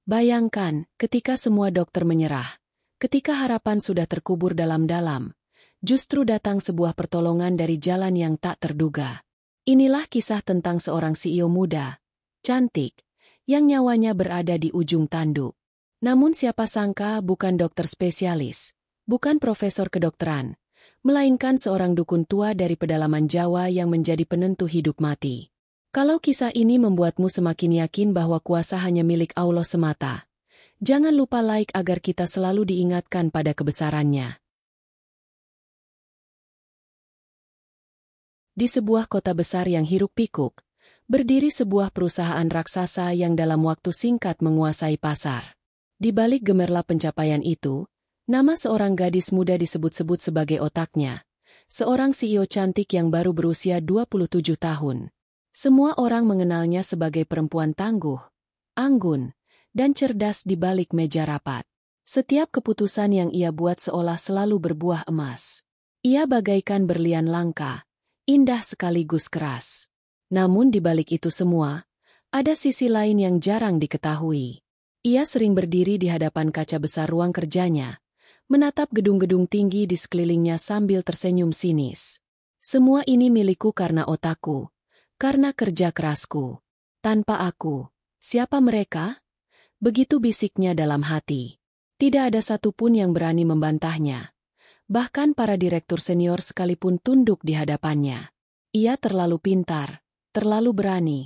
Bayangkan, ketika semua dokter menyerah, ketika harapan sudah terkubur dalam-dalam, justru datang sebuah pertolongan dari jalan yang tak terduga. Inilah kisah tentang seorang CEO muda, cantik, yang nyawanya berada di ujung tanduk. Namun siapa sangka bukan dokter spesialis, bukan profesor kedokteran, melainkan seorang dukun tua dari pedalaman Jawa yang menjadi penentu hidup mati. Kalau kisah ini membuatmu semakin yakin bahwa kuasa hanya milik Allah semata, jangan lupa like agar kita selalu diingatkan pada kebesarannya. Di sebuah kota besar yang hiruk-pikuk, berdiri sebuah perusahaan raksasa yang dalam waktu singkat menguasai pasar. Di balik gemerlap pencapaian itu, nama seorang gadis muda disebut-sebut sebagai otaknya, seorang CEO cantik yang baru berusia 27 tahun. Semua orang mengenalnya sebagai perempuan tangguh, anggun, dan cerdas di balik meja rapat. Setiap keputusan yang ia buat seolah selalu berbuah emas. Ia bagaikan berlian langka, indah sekaligus keras. Namun di balik itu semua, ada sisi lain yang jarang diketahui. Ia sering berdiri di hadapan kaca besar ruang kerjanya, menatap gedung-gedung tinggi di sekelilingnya sambil tersenyum sinis. Semua ini milikku karena otakku, karena kerja kerasku. Tanpa aku, siapa mereka? Begitu bisiknya dalam hati. Tidak ada satupun yang berani membantahnya. Bahkan para direktur senior sekalipun tunduk di hadapannya. Ia terlalu pintar, terlalu berani,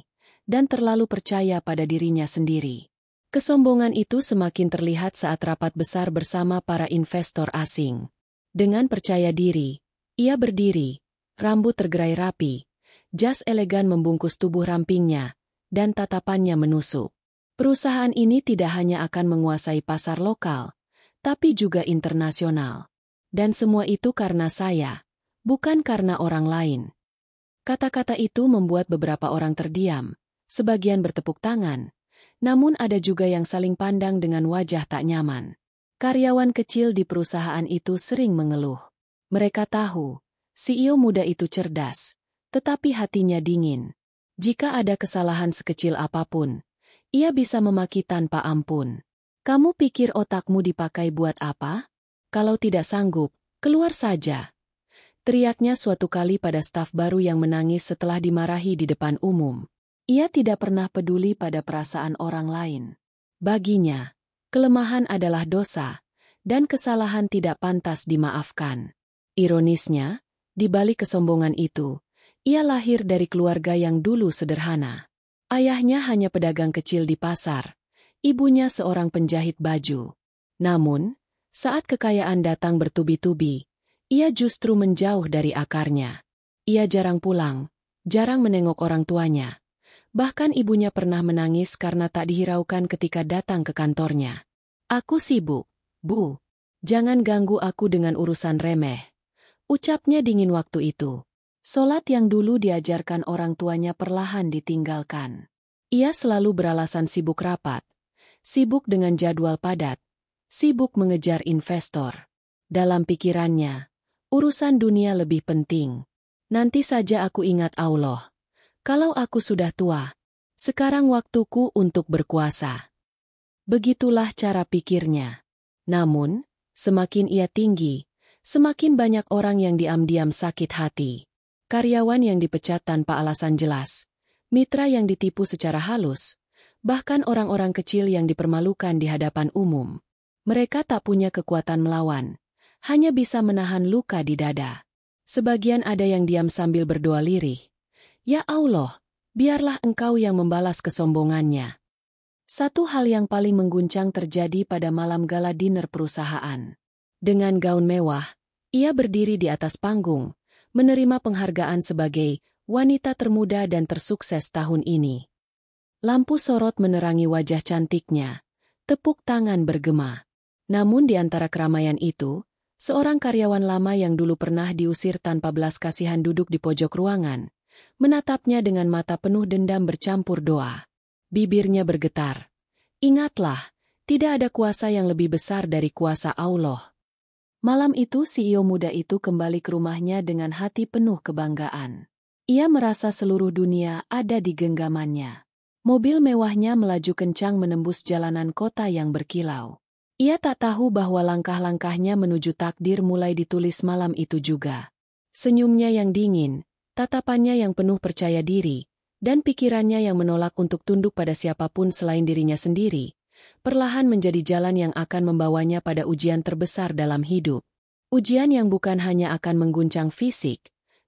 dan terlalu percaya pada dirinya sendiri. Kesombongan itu semakin terlihat saat rapat besar bersama para investor asing. Dengan percaya diri, ia berdiri, rambut tergerai rapi, jas elegan membungkus tubuh rampingnya, dan tatapannya menusuk. Perusahaan ini tidak hanya akan menguasai pasar lokal, tapi juga internasional. Dan semua itu karena saya, bukan karena orang lain. Kata-kata itu membuat beberapa orang terdiam, sebagian bertepuk tangan, namun ada juga yang saling pandang dengan wajah tak nyaman. Karyawan kecil di perusahaan itu sering mengeluh. Mereka tahu, CEO muda itu cerdas, tetapi hatinya dingin. Jika ada kesalahan sekecil apapun, ia bisa memaki tanpa ampun. Kamu pikir otakmu dipakai buat apa? Kalau tidak sanggup, keluar saja. Teriaknya suatu kali pada staf baru yang menangis setelah dimarahi di depan umum. Ia tidak pernah peduli pada perasaan orang lain. Baginya, kelemahan adalah dosa, dan kesalahan tidak pantas dimaafkan. Ironisnya, di balik kesombongan itu, ia lahir dari keluarga yang dulu sederhana. Ayahnya hanya pedagang kecil di pasar, ibunya seorang penjahit baju. Namun, saat kekayaan datang bertubi-tubi, ia justru menjauh dari akarnya. Ia jarang pulang, jarang menengok orang tuanya. Bahkan ibunya pernah menangis karena tak dihiraukan ketika datang ke kantornya. "Aku sibuk, Bu. Jangan ganggu aku dengan urusan remeh," ucapnya dingin waktu itu. Solat yang dulu diajarkan orang tuanya perlahan ditinggalkan. Ia selalu beralasan sibuk rapat, sibuk dengan jadwal padat, sibuk mengejar investor. Dalam pikirannya, urusan dunia lebih penting. Nanti saja aku ingat Allah. Kalau aku sudah tua, sekarang waktuku untuk berkuasa. Begitulah cara pikirnya. Namun, semakin ia tinggi, semakin banyak orang yang diam-diam sakit hati. Karyawan yang dipecat tanpa alasan jelas, mitra yang ditipu secara halus, bahkan orang-orang kecil yang dipermalukan di hadapan umum. Mereka tak punya kekuatan melawan, hanya bisa menahan luka di dada. Sebagian ada yang diam sambil berdoa lirih. "Ya Allah, biarlah Engkau yang membalas kesombongannya." Satu hal yang paling mengguncang terjadi pada malam gala dinner perusahaan. Dengan gaun mewah, ia berdiri di atas panggung, menerima penghargaan sebagai wanita termuda dan tersukses tahun ini. Lampu sorot menerangi wajah cantiknya, tepuk tangan bergema. Namun di antara keramaian itu, seorang karyawan lama yang dulu pernah diusir tanpa belas kasihan duduk di pojok ruangan, menatapnya dengan mata penuh dendam bercampur doa. Bibirnya bergetar. "Ingatlah, tidak ada kuasa yang lebih besar dari kuasa Allah." Malam itu CEO muda itu kembali ke rumahnya dengan hati penuh kebanggaan. Ia merasa seluruh dunia ada di genggamannya. Mobil mewahnya melaju kencang menembus jalanan kota yang berkilau. Ia tak tahu bahwa langkah-langkahnya menuju takdir mulai ditulis malam itu juga. Senyumnya yang dingin, tatapannya yang penuh percaya diri, dan pikirannya yang menolak untuk tunduk pada siapapun selain dirinya sendiri, perlahan menjadi jalan yang akan membawanya pada ujian terbesar dalam hidup. Ujian yang bukan hanya akan mengguncang fisik,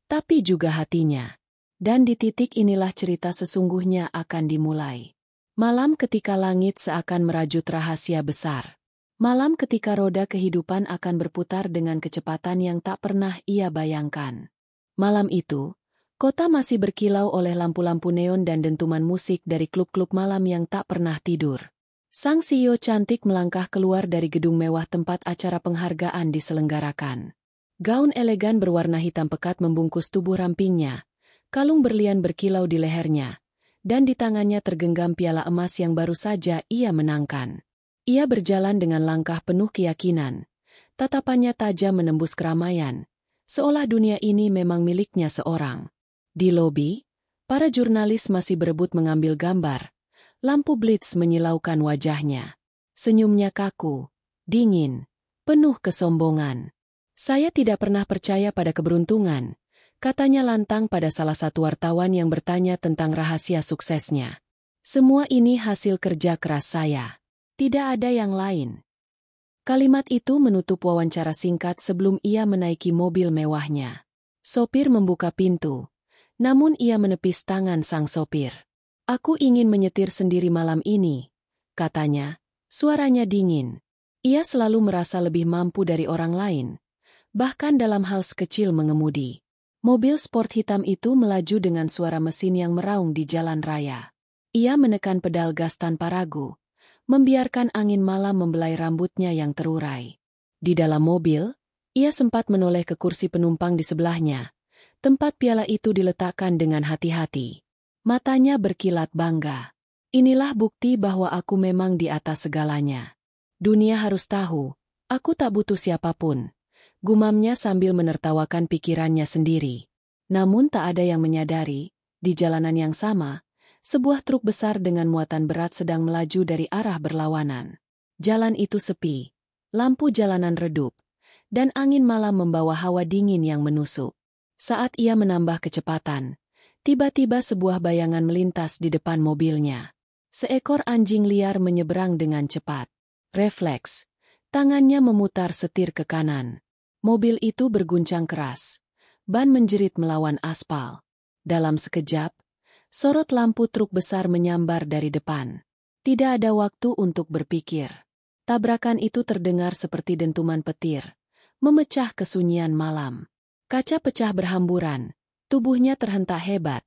tapi juga hatinya. Dan di titik inilah cerita sesungguhnya akan dimulai. Malam ketika langit seakan merajut rahasia besar. Malam ketika roda kehidupan akan berputar dengan kecepatan yang tak pernah ia bayangkan. Malam itu, kota masih berkilau oleh lampu-lampu neon dan dentuman musik dari klub-klub malam yang tak pernah tidur. Sang CEO cantik melangkah keluar dari gedung mewah tempat acara penghargaan diselenggarakan. Gaun elegan berwarna hitam pekat membungkus tubuh rampingnya, kalung berlian berkilau di lehernya, dan di tangannya tergenggam piala emas yang baru saja ia menangkan. Ia berjalan dengan langkah penuh keyakinan, tatapannya tajam menembus keramaian, seolah dunia ini memang miliknya seorang. Di lobi, para jurnalis masih berebut mengambil gambar. Lampu blitz menyilaukan wajahnya. Senyumnya kaku, dingin, penuh kesombongan. "Saya tidak pernah percaya pada keberuntungan," katanya lantang pada salah satu wartawan yang bertanya tentang rahasia suksesnya. "Semua ini hasil kerja keras saya. Tidak ada yang lain." Kalimat itu menutup wawancara singkat sebelum ia menaiki mobil mewahnya. Sopir membuka pintu, namun ia menepis tangan sang sopir. "Aku ingin menyetir sendiri malam ini," katanya, suaranya dingin. Ia selalu merasa lebih mampu dari orang lain, bahkan dalam hal sekecil mengemudi. Mobil sport hitam itu melaju dengan suara mesin yang meraung di jalan raya. Ia menekan pedal gas tanpa ragu, membiarkan angin malam membelai rambutnya yang terurai. Di dalam mobil, ia sempat menoleh ke kursi penumpang di sebelahnya. Tempat piala itu diletakkan dengan hati-hati. Matanya berkilat bangga. "Inilah bukti bahwa aku memang di atas segalanya. Dunia harus tahu, aku tak butuh siapapun," gumamnya sambil menertawakan pikirannya sendiri. Namun tak ada yang menyadari, di jalanan yang sama, sebuah truk besar dengan muatan berat sedang melaju dari arah berlawanan. Jalan itu sepi, lampu jalanan redup, dan angin malam membawa hawa dingin yang menusuk. Saat ia menambah kecepatan, tiba-tiba sebuah bayangan melintas di depan mobilnya. Seekor anjing liar menyeberang dengan cepat. Refleks, tangannya memutar setir ke kanan. Mobil itu berguncang keras. Ban menjerit melawan aspal. Dalam sekejap, sorot lampu truk besar menyambar dari depan. Tidak ada waktu untuk berpikir. Tabrakan itu terdengar seperti dentuman petir, memecah kesunyian malam. Kaca pecah berhamburan, tubuhnya terhentak hebat.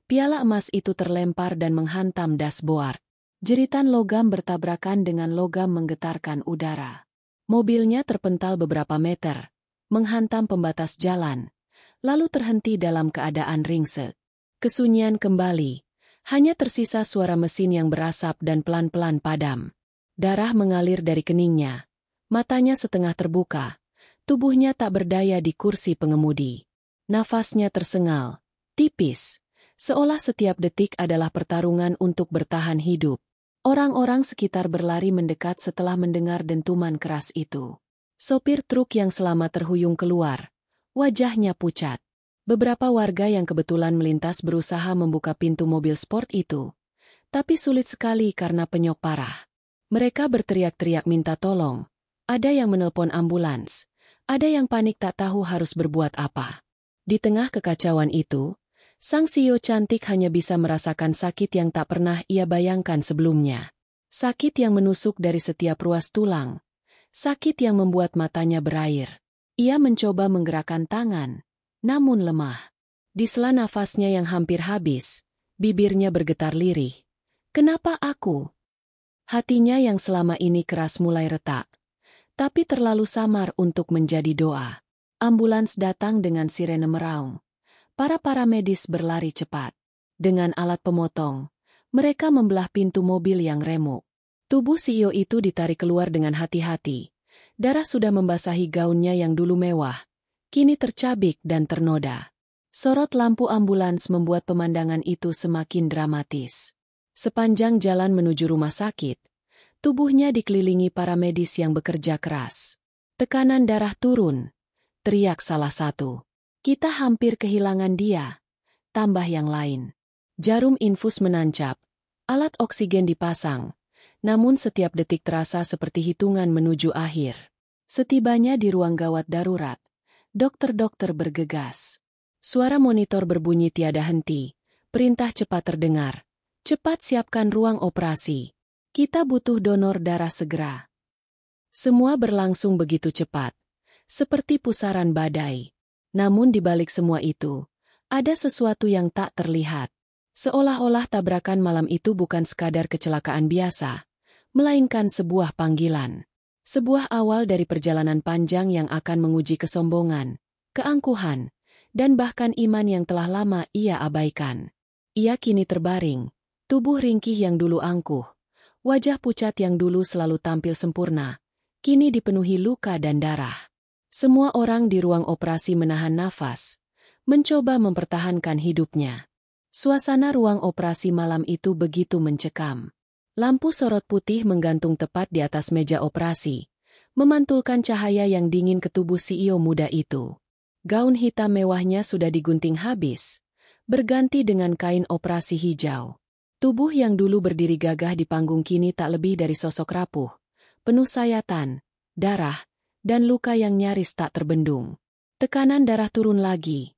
Piala emas itu terlempar dan menghantam dashboard. Jeritan logam bertabrakan dengan logam menggetarkan udara. Mobilnya terpental beberapa meter, menghantam pembatas jalan, lalu terhenti dalam keadaan ringsek. Kesunyian kembali, hanya tersisa suara mesin yang berasap dan pelan-pelan padam. Darah mengalir dari keningnya, matanya setengah terbuka, tubuhnya tak berdaya di kursi pengemudi. Nafasnya tersengal, tipis, seolah setiap detik adalah pertarungan untuk bertahan hidup. Orang-orang sekitar berlari mendekat setelah mendengar dentuman keras itu. Sopir truk yang selamat terhuyung keluar, wajahnya pucat. Beberapa warga yang kebetulan melintas berusaha membuka pintu mobil sport itu, tapi sulit sekali karena penyok parah. Mereka berteriak-teriak minta tolong, ada yang menelpon ambulans, ada yang panik tak tahu harus berbuat apa. Di tengah kekacauan itu, sang CEO cantik hanya bisa merasakan sakit yang tak pernah ia bayangkan sebelumnya. Sakit yang menusuk dari setiap ruas tulang, sakit yang membuat matanya berair. Ia mencoba menggerakkan tangan, namun lemah. Di sela nafasnya yang hampir habis, bibirnya bergetar lirih. "Kenapa aku?" Hatinya yang selama ini keras mulai retak, tapi terlalu samar untuk menjadi doa. Ambulans datang dengan sirene meraung. Para paramedis berlari cepat. Dengan alat pemotong, mereka membelah pintu mobil yang remuk. Tubuh CEO itu ditarik keluar dengan hati-hati. Darah sudah membasahi gaunnya yang dulu mewah, kini tercabik dan ternoda. Sorot lampu ambulans membuat pemandangan itu semakin dramatis. Sepanjang jalan menuju rumah sakit, tubuhnya dikelilingi para medis yang bekerja keras. Tekanan darah turun, teriak salah satu. Kita hampir kehilangan dia, tambah yang lain. Jarum infus menancap, alat oksigen dipasang, namun setiap detik terasa seperti hitungan menuju akhir. Setibanya di ruang gawat darurat, dokter-dokter bergegas. Suara monitor berbunyi tiada henti, perintah cepat terdengar. Cepat siapkan ruang operasi. Kita butuh donor darah segera. Semua berlangsung begitu cepat, seperti pusaran badai. Namun di balik semua itu, ada sesuatu yang tak terlihat. Seolah-olah tabrakan malam itu bukan sekadar kecelakaan biasa, melainkan sebuah panggilan. Sebuah awal dari perjalanan panjang yang akan menguji kesombongan, keangkuhan, dan bahkan iman yang telah lama ia abaikan. Ia kini terbaring, tubuh ringkih yang dulu angkuh, wajah pucat yang dulu selalu tampil sempurna, kini dipenuhi luka dan darah. Semua orang di ruang operasi menahan nafas, mencoba mempertahankan hidupnya. Suasana ruang operasi malam itu begitu mencekam. Lampu sorot putih menggantung tepat di atas meja operasi, memantulkan cahaya yang dingin ke tubuh CEO muda itu. Gaun hitam mewahnya sudah digunting habis, berganti dengan kain operasi hijau. Tubuh yang dulu berdiri gagah di panggung kini tak lebih dari sosok rapuh, penuh sayatan, darah, dan luka yang nyaris tak terbendung. Tekanan darah turun lagi.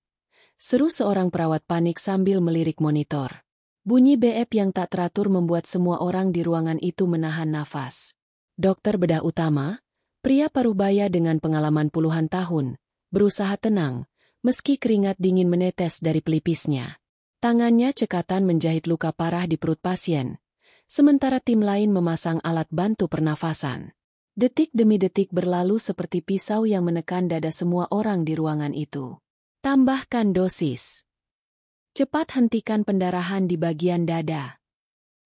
Seru seorang perawat panik sambil melirik monitor. Bunyi BF yang tak teratur membuat semua orang di ruangan itu menahan nafas. Dokter bedah utama, pria parubaya dengan pengalaman puluhan tahun, berusaha tenang, meski keringat dingin menetes dari pelipisnya. Tangannya cekatan menjahit luka parah di perut pasien, sementara tim lain memasang alat bantu pernafasan. Detik demi detik berlalu seperti pisau yang menekan dada semua orang di ruangan itu. Tambahkan dosis. Cepat hentikan pendarahan di bagian dada.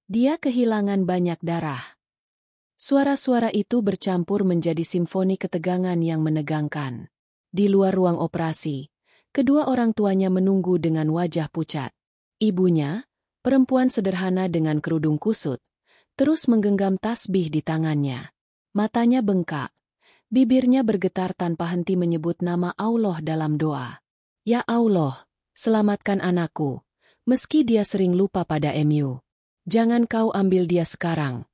Dia kehilangan banyak darah. Suara-suara itu bercampur menjadi simfoni ketegangan yang menegangkan. Di luar ruang operasi, kedua orang tuanya menunggu dengan wajah pucat. Ibunya, perempuan sederhana dengan kerudung kusut, terus menggenggam tasbih di tangannya. Matanya bengkak, bibirnya bergetar tanpa henti menyebut nama Allah dalam doa. Ya Allah, selamatkan anakku, meski dia sering lupa pada MU. Jangan kau ambil dia sekarang.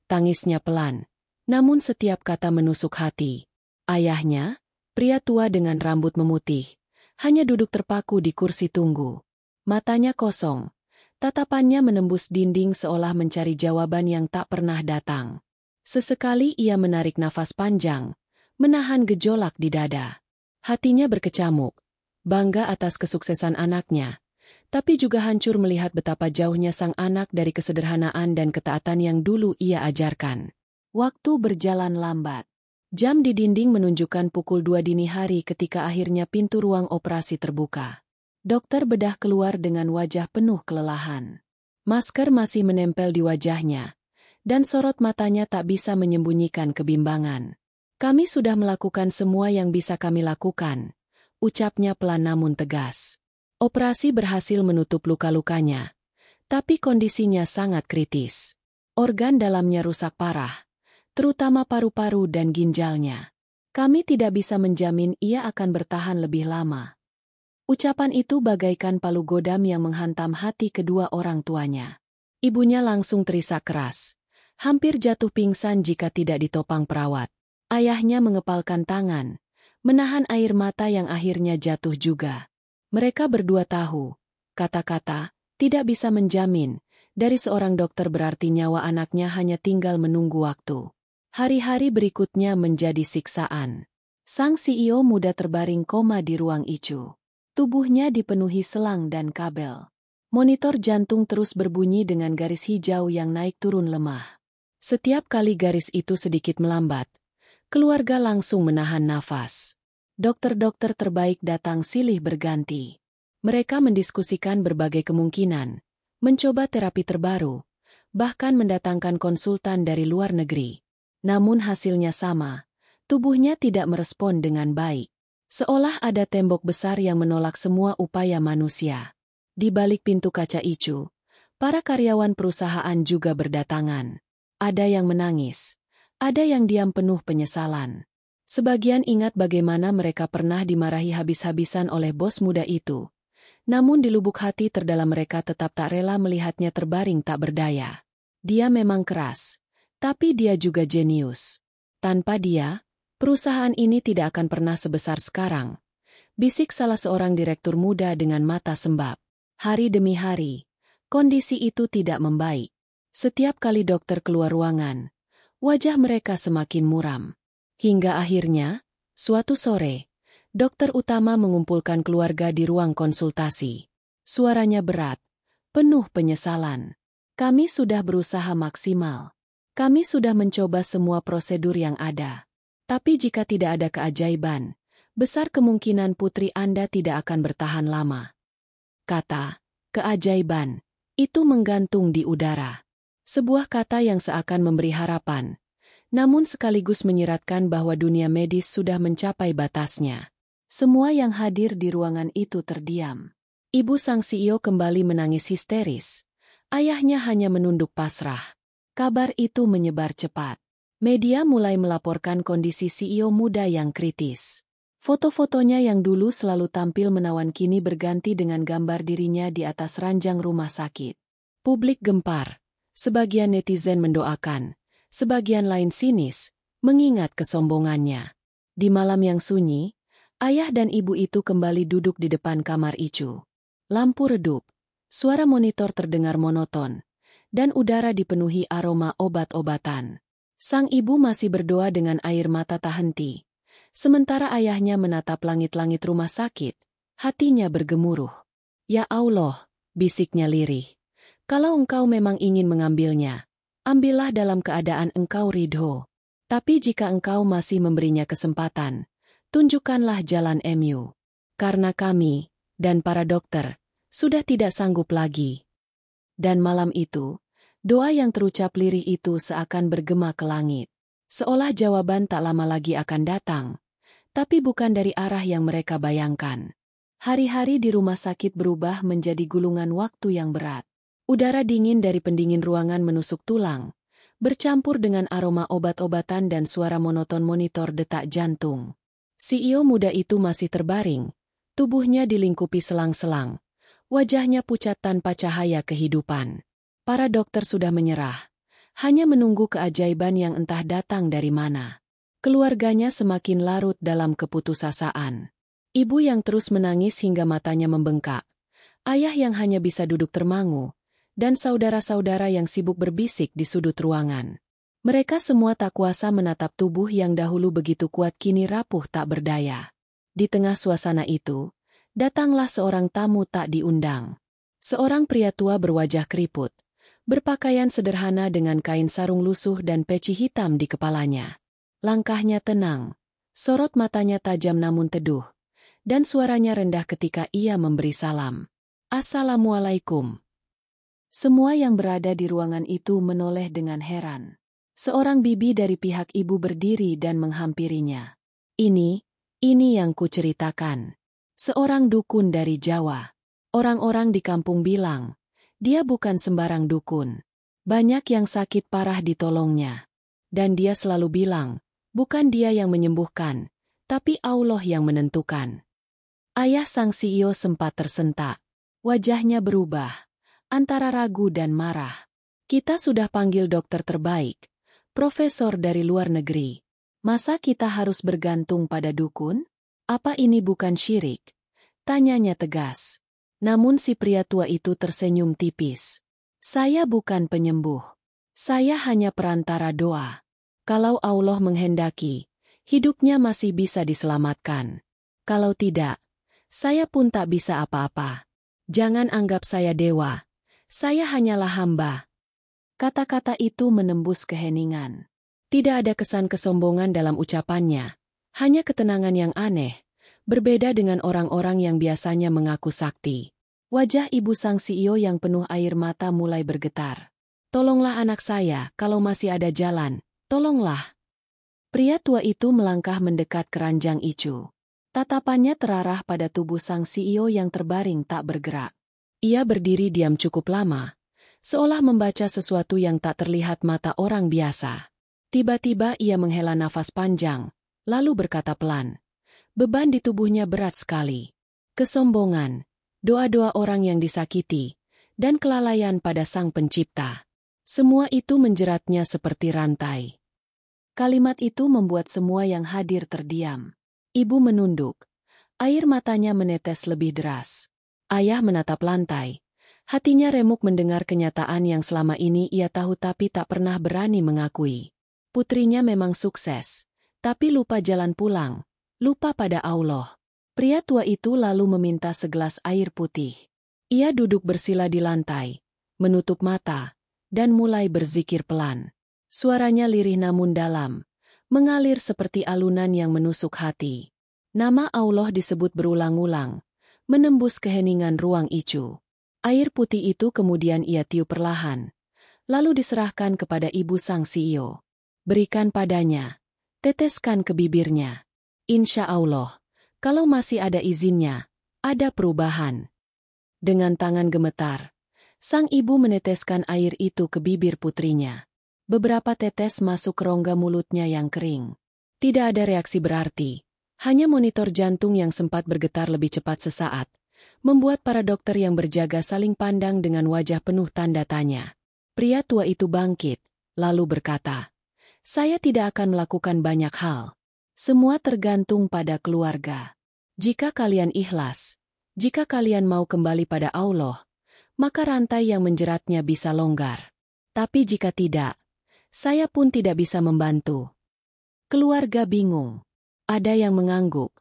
Tangisnya pelan, namun setiap kata menusuk hati. Ayahnya, pria tua dengan rambut memutih, hanya duduk terpaku di kursi tunggu. Matanya kosong, tatapannya menembus dinding seolah mencari jawaban yang tak pernah datang. Sesekali ia menarik nafas panjang, menahan gejolak di dada. Hatinya berkecamuk, bangga atas kesuksesan anaknya, tapi juga hancur melihat betapa jauhnya sang anak dari kesederhanaan dan ketaatan yang dulu ia ajarkan. Waktu berjalan lambat. Jam di dinding menunjukkan pukul 2 dini hari ketika akhirnya pintu ruang operasi terbuka. Dokter bedah keluar dengan wajah penuh kelelahan. Masker masih menempel di wajahnya, dan sorot matanya tak bisa menyembunyikan kebimbangan. Kami sudah melakukan semua yang bisa kami lakukan, ucapnya pelan namun tegas. Operasi berhasil menutup luka-lukanya, tapi kondisinya sangat kritis. Organ dalamnya rusak parah, terutama paru-paru dan ginjalnya. Kami tidak bisa menjamin ia akan bertahan lebih lama. Ucapan itu bagaikan palu godam yang menghantam hati kedua orang tuanya. Ibunya langsung terisak keras, hampir jatuh pingsan jika tidak ditopang perawat. Ayahnya mengepalkan tangan, menahan air mata yang akhirnya jatuh juga. Mereka berdua tahu, kata-kata, tidak bisa menjamin, dari seorang dokter berarti nyawa anaknya hanya tinggal menunggu waktu. Hari-hari berikutnya menjadi siksaan. Sang CEO muda terbaring koma di ruang ICU. Tubuhnya dipenuhi selang dan kabel. Monitor jantung terus berbunyi dengan garis hijau yang naik turun lemah. Setiap kali garis itu sedikit melambat, keluarga langsung menahan nafas. Dokter-dokter terbaik datang silih berganti. Mereka mendiskusikan berbagai kemungkinan, mencoba terapi terbaru, bahkan mendatangkan konsultan dari luar negeri. Namun hasilnya sama, tubuhnya tidak merespon dengan baik. Seolah ada tembok besar yang menolak semua upaya manusia. Di balik pintu kaca ICU, Para karyawan perusahaan juga berdatangan. Ada yang menangis. Ada yang diam penuh penyesalan. Sebagian ingat bagaimana mereka pernah dimarahi habis-habisan oleh bos muda itu. Namun di lubuk hati terdalam mereka tetap tak rela melihatnya terbaring tak berdaya. Dia memang keras, tapi dia juga jenius. Tanpa dia, perusahaan ini tidak akan pernah sebesar sekarang. Bisik salah seorang direktur muda dengan mata sembab. Hari demi hari, kondisi itu tidak membaik. Setiap kali dokter keluar ruangan, wajah mereka semakin muram. Hingga akhirnya, suatu sore, dokter utama mengumpulkan keluarga di ruang konsultasi. Suaranya berat, penuh penyesalan. Kami sudah berusaha maksimal. Kami sudah mencoba semua prosedur yang ada. Tapi jika tidak ada keajaiban, besar kemungkinan putri Anda tidak akan bertahan lama. Kata, keajaiban, itu menggantung di udara. Sebuah kata yang seakan memberi harapan, namun sekaligus menyiratkan bahwa dunia medis sudah mencapai batasnya. Semua yang hadir di ruangan itu terdiam. Ibu sang CEO kembali menangis histeris. Ayahnya hanya menunduk pasrah. Kabar itu menyebar cepat. Media mulai melaporkan kondisi CEO muda yang kritis. Foto-fotonya yang dulu selalu tampil menawan kini berganti dengan gambar dirinya di atas ranjang rumah sakit. Publik gempar. Sebagian netizen mendoakan. Sebagian lain sinis, mengingat kesombongannya. Di malam yang sunyi, ayah dan ibu itu kembali duduk di depan kamar Icu. Lampu redup. Suara monitor terdengar monoton, dan udara dipenuhi aroma obat-obatan. Sang ibu masih berdoa dengan air mata tak henti. Sementara ayahnya menatap langit-langit rumah sakit, hatinya bergemuruh. Ya Allah, bisiknya lirih. Kalau engkau memang ingin mengambilnya, ambillah dalam keadaan engkau ridho. Tapi jika engkau masih memberinya kesempatan, tunjukkanlah jalan MU. Karena kami, dan para dokter, sudah tidak sanggup lagi. Dan malam itu, doa yang terucap lirih itu seakan bergema ke langit. Seolah jawaban tak lama lagi akan datang, tapi bukan dari arah yang mereka bayangkan. Hari-hari di rumah sakit berubah menjadi gulungan waktu yang berat. Udara dingin dari pendingin ruangan menusuk tulang, bercampur dengan aroma obat-obatan dan suara monoton monitor detak jantung. CEO muda itu masih terbaring, tubuhnya dilingkupi selang-selang. Wajahnya pucat tanpa cahaya kehidupan. Para dokter sudah menyerah, hanya menunggu keajaiban yang entah datang dari mana. Keluarganya semakin larut dalam keputusasaan. Ibu yang terus menangis hingga matanya membengkak. Ayah yang hanya bisa duduk termangu, dan saudara-saudara yang sibuk berbisik di sudut ruangan. Mereka semua tak kuasa menatap tubuh yang dahulu begitu kuat kini rapuh tak berdaya. Di tengah suasana itu, datanglah seorang tamu tak diundang. Seorang pria tua berwajah keriput, berpakaian sederhana dengan kain sarung lusuh dan peci hitam di kepalanya. Langkahnya tenang, sorot matanya tajam namun teduh, dan suaranya rendah ketika ia memberi salam. Assalamualaikum. Semua yang berada di ruangan itu menoleh dengan heran. Seorang bibi dari pihak ibu berdiri dan menghampirinya. Ini yang kuceritakan. Seorang dukun dari Jawa. Orang-orang di kampung bilang, dia bukan sembarang dukun. Banyak yang sakit parah ditolongnya. Dan dia selalu bilang, bukan dia yang menyembuhkan, tapi Allah yang menentukan. Ayah sang CEO sempat tersentak. Wajahnya berubah, antara ragu dan marah. Kita sudah panggil dokter terbaik, profesor dari luar negeri. Masa kita harus bergantung pada dukun? Apa ini bukan syirik? Tanyanya tegas. Namun si pria tua itu tersenyum tipis. Saya bukan penyembuh. Saya hanya perantara doa. Kalau Allah menghendaki, hidupnya masih bisa diselamatkan. Kalau tidak, saya pun tak bisa apa-apa. Jangan anggap saya dewa. Saya hanyalah hamba. Kata-kata itu menembus keheningan. Tidak ada kesan kesombongan dalam ucapannya. Hanya ketenangan yang aneh, berbeda dengan orang-orang yang biasanya mengaku sakti. Wajah ibu sang CEO yang penuh air mata mulai bergetar. Tolonglah anak saya, kalau masih ada jalan, tolonglah. Pria tua itu melangkah mendekat keranjang Icu. Tatapannya terarah pada tubuh sang CEO yang terbaring tak bergerak. Ia berdiri diam cukup lama, seolah membaca sesuatu yang tak terlihat mata orang biasa. Tiba-tiba ia menghela nafas panjang, lalu berkata pelan. Beban di tubuhnya berat sekali. Kesombongan, doa-doa orang yang disakiti, dan kelalaian pada Sang Pencipta. Semua itu menjeratnya seperti rantai. Kalimat itu membuat semua yang hadir terdiam. Ibu menunduk. Air matanya menetes lebih deras. Ayah menatap lantai. Hatinya remuk mendengar kenyataan yang selama ini ia tahu tapi tak pernah berani mengakui. Putrinya memang sukses, tapi lupa jalan pulang, lupa pada Allah. Pria tua itu lalu meminta segelas air putih. Ia duduk bersila di lantai, menutup mata, dan mulai berzikir pelan. Suaranya lirih namun dalam, mengalir seperti alunan yang menusuk hati. Nama Allah disebut berulang-ulang, menembus keheningan ruang icu. Air putih itu kemudian ia tiup perlahan, lalu diserahkan kepada ibu sang CEO. Berikan padanya, teteskan ke bibirnya. Insya Allah, kalau masih ada izinnya, ada perubahan. Dengan tangan gemetar, sang ibu meneteskan air itu ke bibir putrinya. Beberapa tetes masuk ke rongga mulutnya yang kering. Tidak ada reaksi berarti, hanya monitor jantung yang sempat bergetar lebih cepat sesaat, membuat para dokter yang berjaga saling pandang dengan wajah penuh tanda tanya. Pria tua itu bangkit, lalu berkata, "Saya tidak akan melakukan banyak hal. Semua tergantung pada keluarga. Jika kalian ikhlas, jika kalian mau kembali pada Allah, maka rantai yang menjeratnya bisa longgar. Tapi jika tidak, saya pun tidak bisa membantu." Keluarga bingung. Ada yang mengangguk,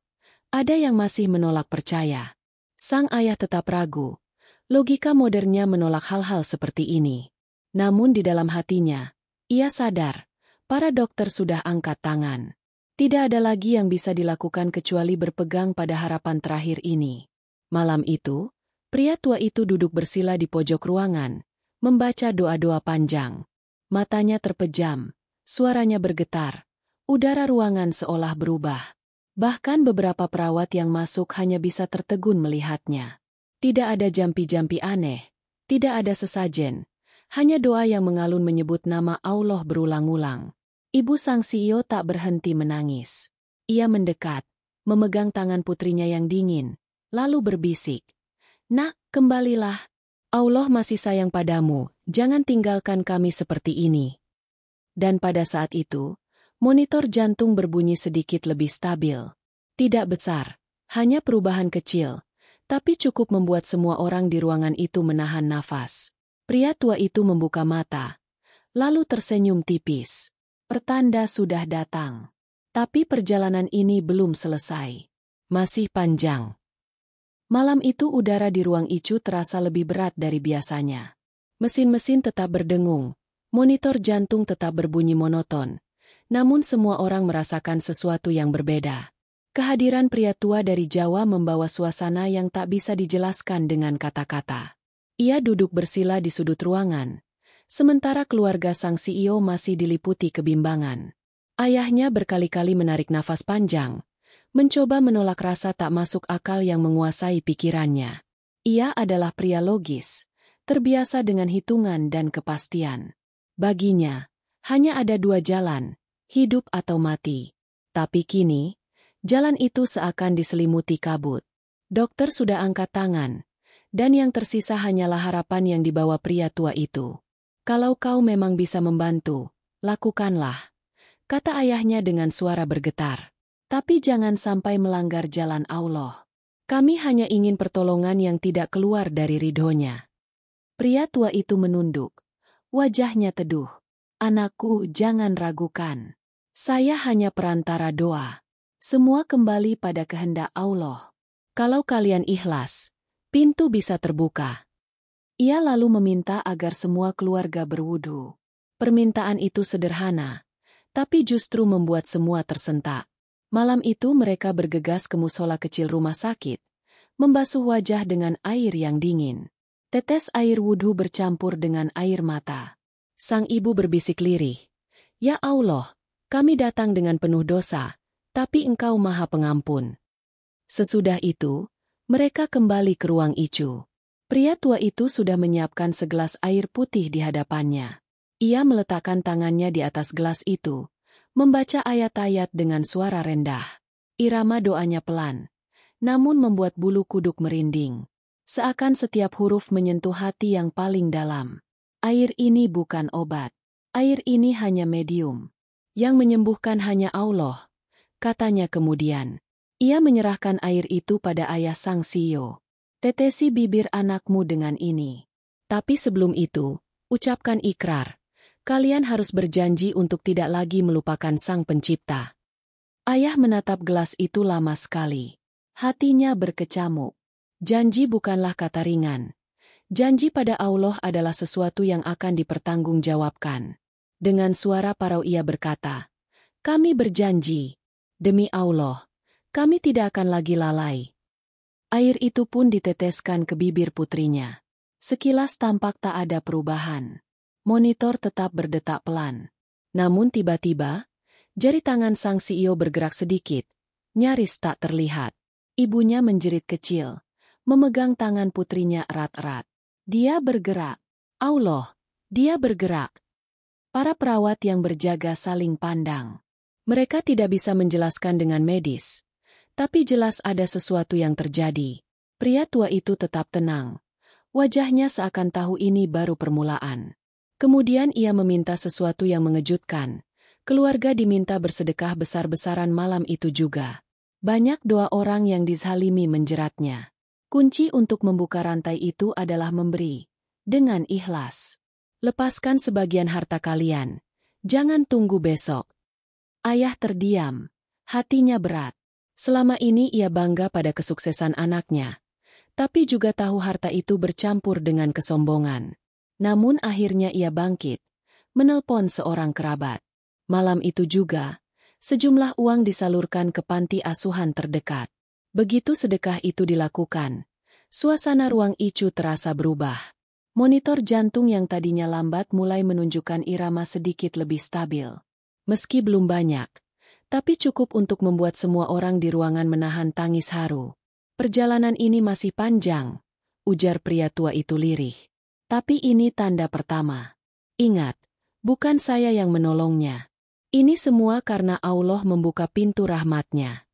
ada yang masih menolak percaya. Sang ayah tetap ragu. Logika modernnya menolak hal-hal seperti ini. Namun di dalam hatinya, ia sadar, para dokter sudah angkat tangan. Tidak ada lagi yang bisa dilakukan kecuali berpegang pada harapan terakhir ini. Malam itu, pria tua itu duduk bersila di pojok ruangan, membaca doa-doa panjang. Matanya terpejam, suaranya bergetar, udara ruangan seolah berubah. Bahkan beberapa perawat yang masuk hanya bisa tertegun melihatnya. Tidak ada jampi-jampi aneh, tidak ada sesajen, hanya doa yang mengalun menyebut nama Allah berulang-ulang. Ibu sang CEO tak berhenti menangis. Ia mendekat, memegang tangan putrinya yang dingin, lalu berbisik, "Nak, kembalilah. Allah masih sayang padamu, jangan tinggalkan kami seperti ini." Dan pada saat itu, monitor jantung berbunyi sedikit lebih stabil. Tidak besar, hanya perubahan kecil, tapi cukup membuat semua orang di ruangan itu menahan nafas. Pria tua itu membuka mata, lalu tersenyum tipis. Pertanda sudah datang. Tapi perjalanan ini belum selesai. Masih panjang. Malam itu udara di ruang ICU terasa lebih berat dari biasanya. Mesin-mesin tetap berdengung, monitor jantung tetap berbunyi monoton. Namun semua orang merasakan sesuatu yang berbeda. Kehadiran pria tua dari Jawa membawa suasana yang tak bisa dijelaskan dengan kata-kata. Ia duduk bersila di sudut ruangan, sementara keluarga sang CEO masih diliputi kebimbangan. Ayahnya berkali-kali menarik nafas panjang, mencoba menolak rasa tak masuk akal yang menguasai pikirannya. Ia adalah pria logis, terbiasa dengan hitungan dan kepastian. Baginya, hanya ada dua jalan, hidup atau mati. Tapi kini, jalan itu seakan diselimuti kabut. Dokter sudah angkat tangan, dan yang tersisa hanyalah harapan yang dibawa pria tua itu. "Kalau kau memang bisa membantu, lakukanlah," kata ayahnya dengan suara bergetar. "Tapi jangan sampai melanggar jalan Allah. Kami hanya ingin pertolongan yang tidak keluar dari ridhonya." Pria tua itu menunduk. Wajahnya teduh. "Anakku, jangan ragukan. Saya hanya perantara doa. Semua kembali pada kehendak Allah. Kalau kalian ikhlas, pintu bisa terbuka." Ia lalu meminta agar semua keluarga berwudu. Permintaan itu sederhana, tapi justru membuat semua tersentak. Malam itu mereka bergegas ke musola kecil rumah sakit, membasuh wajah dengan air yang dingin. Tetes air wudhu bercampur dengan air mata. Sang ibu berbisik lirih, "Ya Allah, kami datang dengan penuh dosa, tapi Engkau Maha Pengampun." Sesudah itu, mereka kembali ke ruang ICU. Pria tua itu sudah menyiapkan segelas air putih di hadapannya. Ia meletakkan tangannya di atas gelas itu, membaca ayat-ayat dengan suara rendah. Irama doanya pelan, namun membuat bulu kuduk merinding. Seakan setiap huruf menyentuh hati yang paling dalam. Air ini bukan obat. Air ini hanya medium. Yang menyembuhkan hanya Allah, katanya kemudian. Ia menyerahkan air itu pada ayah sang CEO. Tetesi bibir anakmu dengan ini. Tapi sebelum itu, ucapkan ikrar. Kalian harus berjanji untuk tidak lagi melupakan sang pencipta. Ayah menatap gelas itu lama sekali. Hatinya berkecamuk. Janji bukanlah kata ringan. Janji pada Allah adalah sesuatu yang akan dipertanggungjawabkan. Dengan suara parau ia berkata, kami berjanji. Demi Allah, kami tidak akan lagi lalai. Air itu pun diteteskan ke bibir putrinya. Sekilas tampak tak ada perubahan. Monitor tetap berdetak pelan. Namun tiba-tiba, jari tangan sang CEO bergerak sedikit, nyaris tak terlihat. Ibunya menjerit kecil, memegang tangan putrinya erat-erat. Dia bergerak. Allah, dia bergerak. Para perawat yang berjaga saling pandang. Mereka tidak bisa menjelaskan dengan medis. Tapi jelas ada sesuatu yang terjadi. Pria tua itu tetap tenang. Wajahnya seakan tahu ini baru permulaan. Kemudian ia meminta sesuatu yang mengejutkan. Keluarga diminta bersedekah besar-besaran malam itu juga. Banyak doa orang yang dizalimi menjeratnya. Kunci untuk membuka rantai itu adalah memberi. Dengan ikhlas. Lepaskan sebagian harta kalian. Jangan tunggu besok. Ayah terdiam. Hatinya berat. Selama ini ia bangga pada kesuksesan anaknya. Tapi juga tahu harta itu bercampur dengan kesombongan. Namun akhirnya ia bangkit. Menelpon seorang kerabat. Malam itu juga, sejumlah uang disalurkan ke panti asuhan terdekat. Begitu sedekah itu dilakukan, suasana ruang Icu terasa berubah. Monitor jantung yang tadinya lambat mulai menunjukkan irama sedikit lebih stabil. Meski belum banyak, tapi cukup untuk membuat semua orang di ruangan menahan tangis haru. Perjalanan ini masih panjang, ujar pria tua itu lirih. Tapi ini tanda pertama. Ingat, bukan saya yang menolongnya. Ini semua karena Allah membuka pintu rahmat-Nya.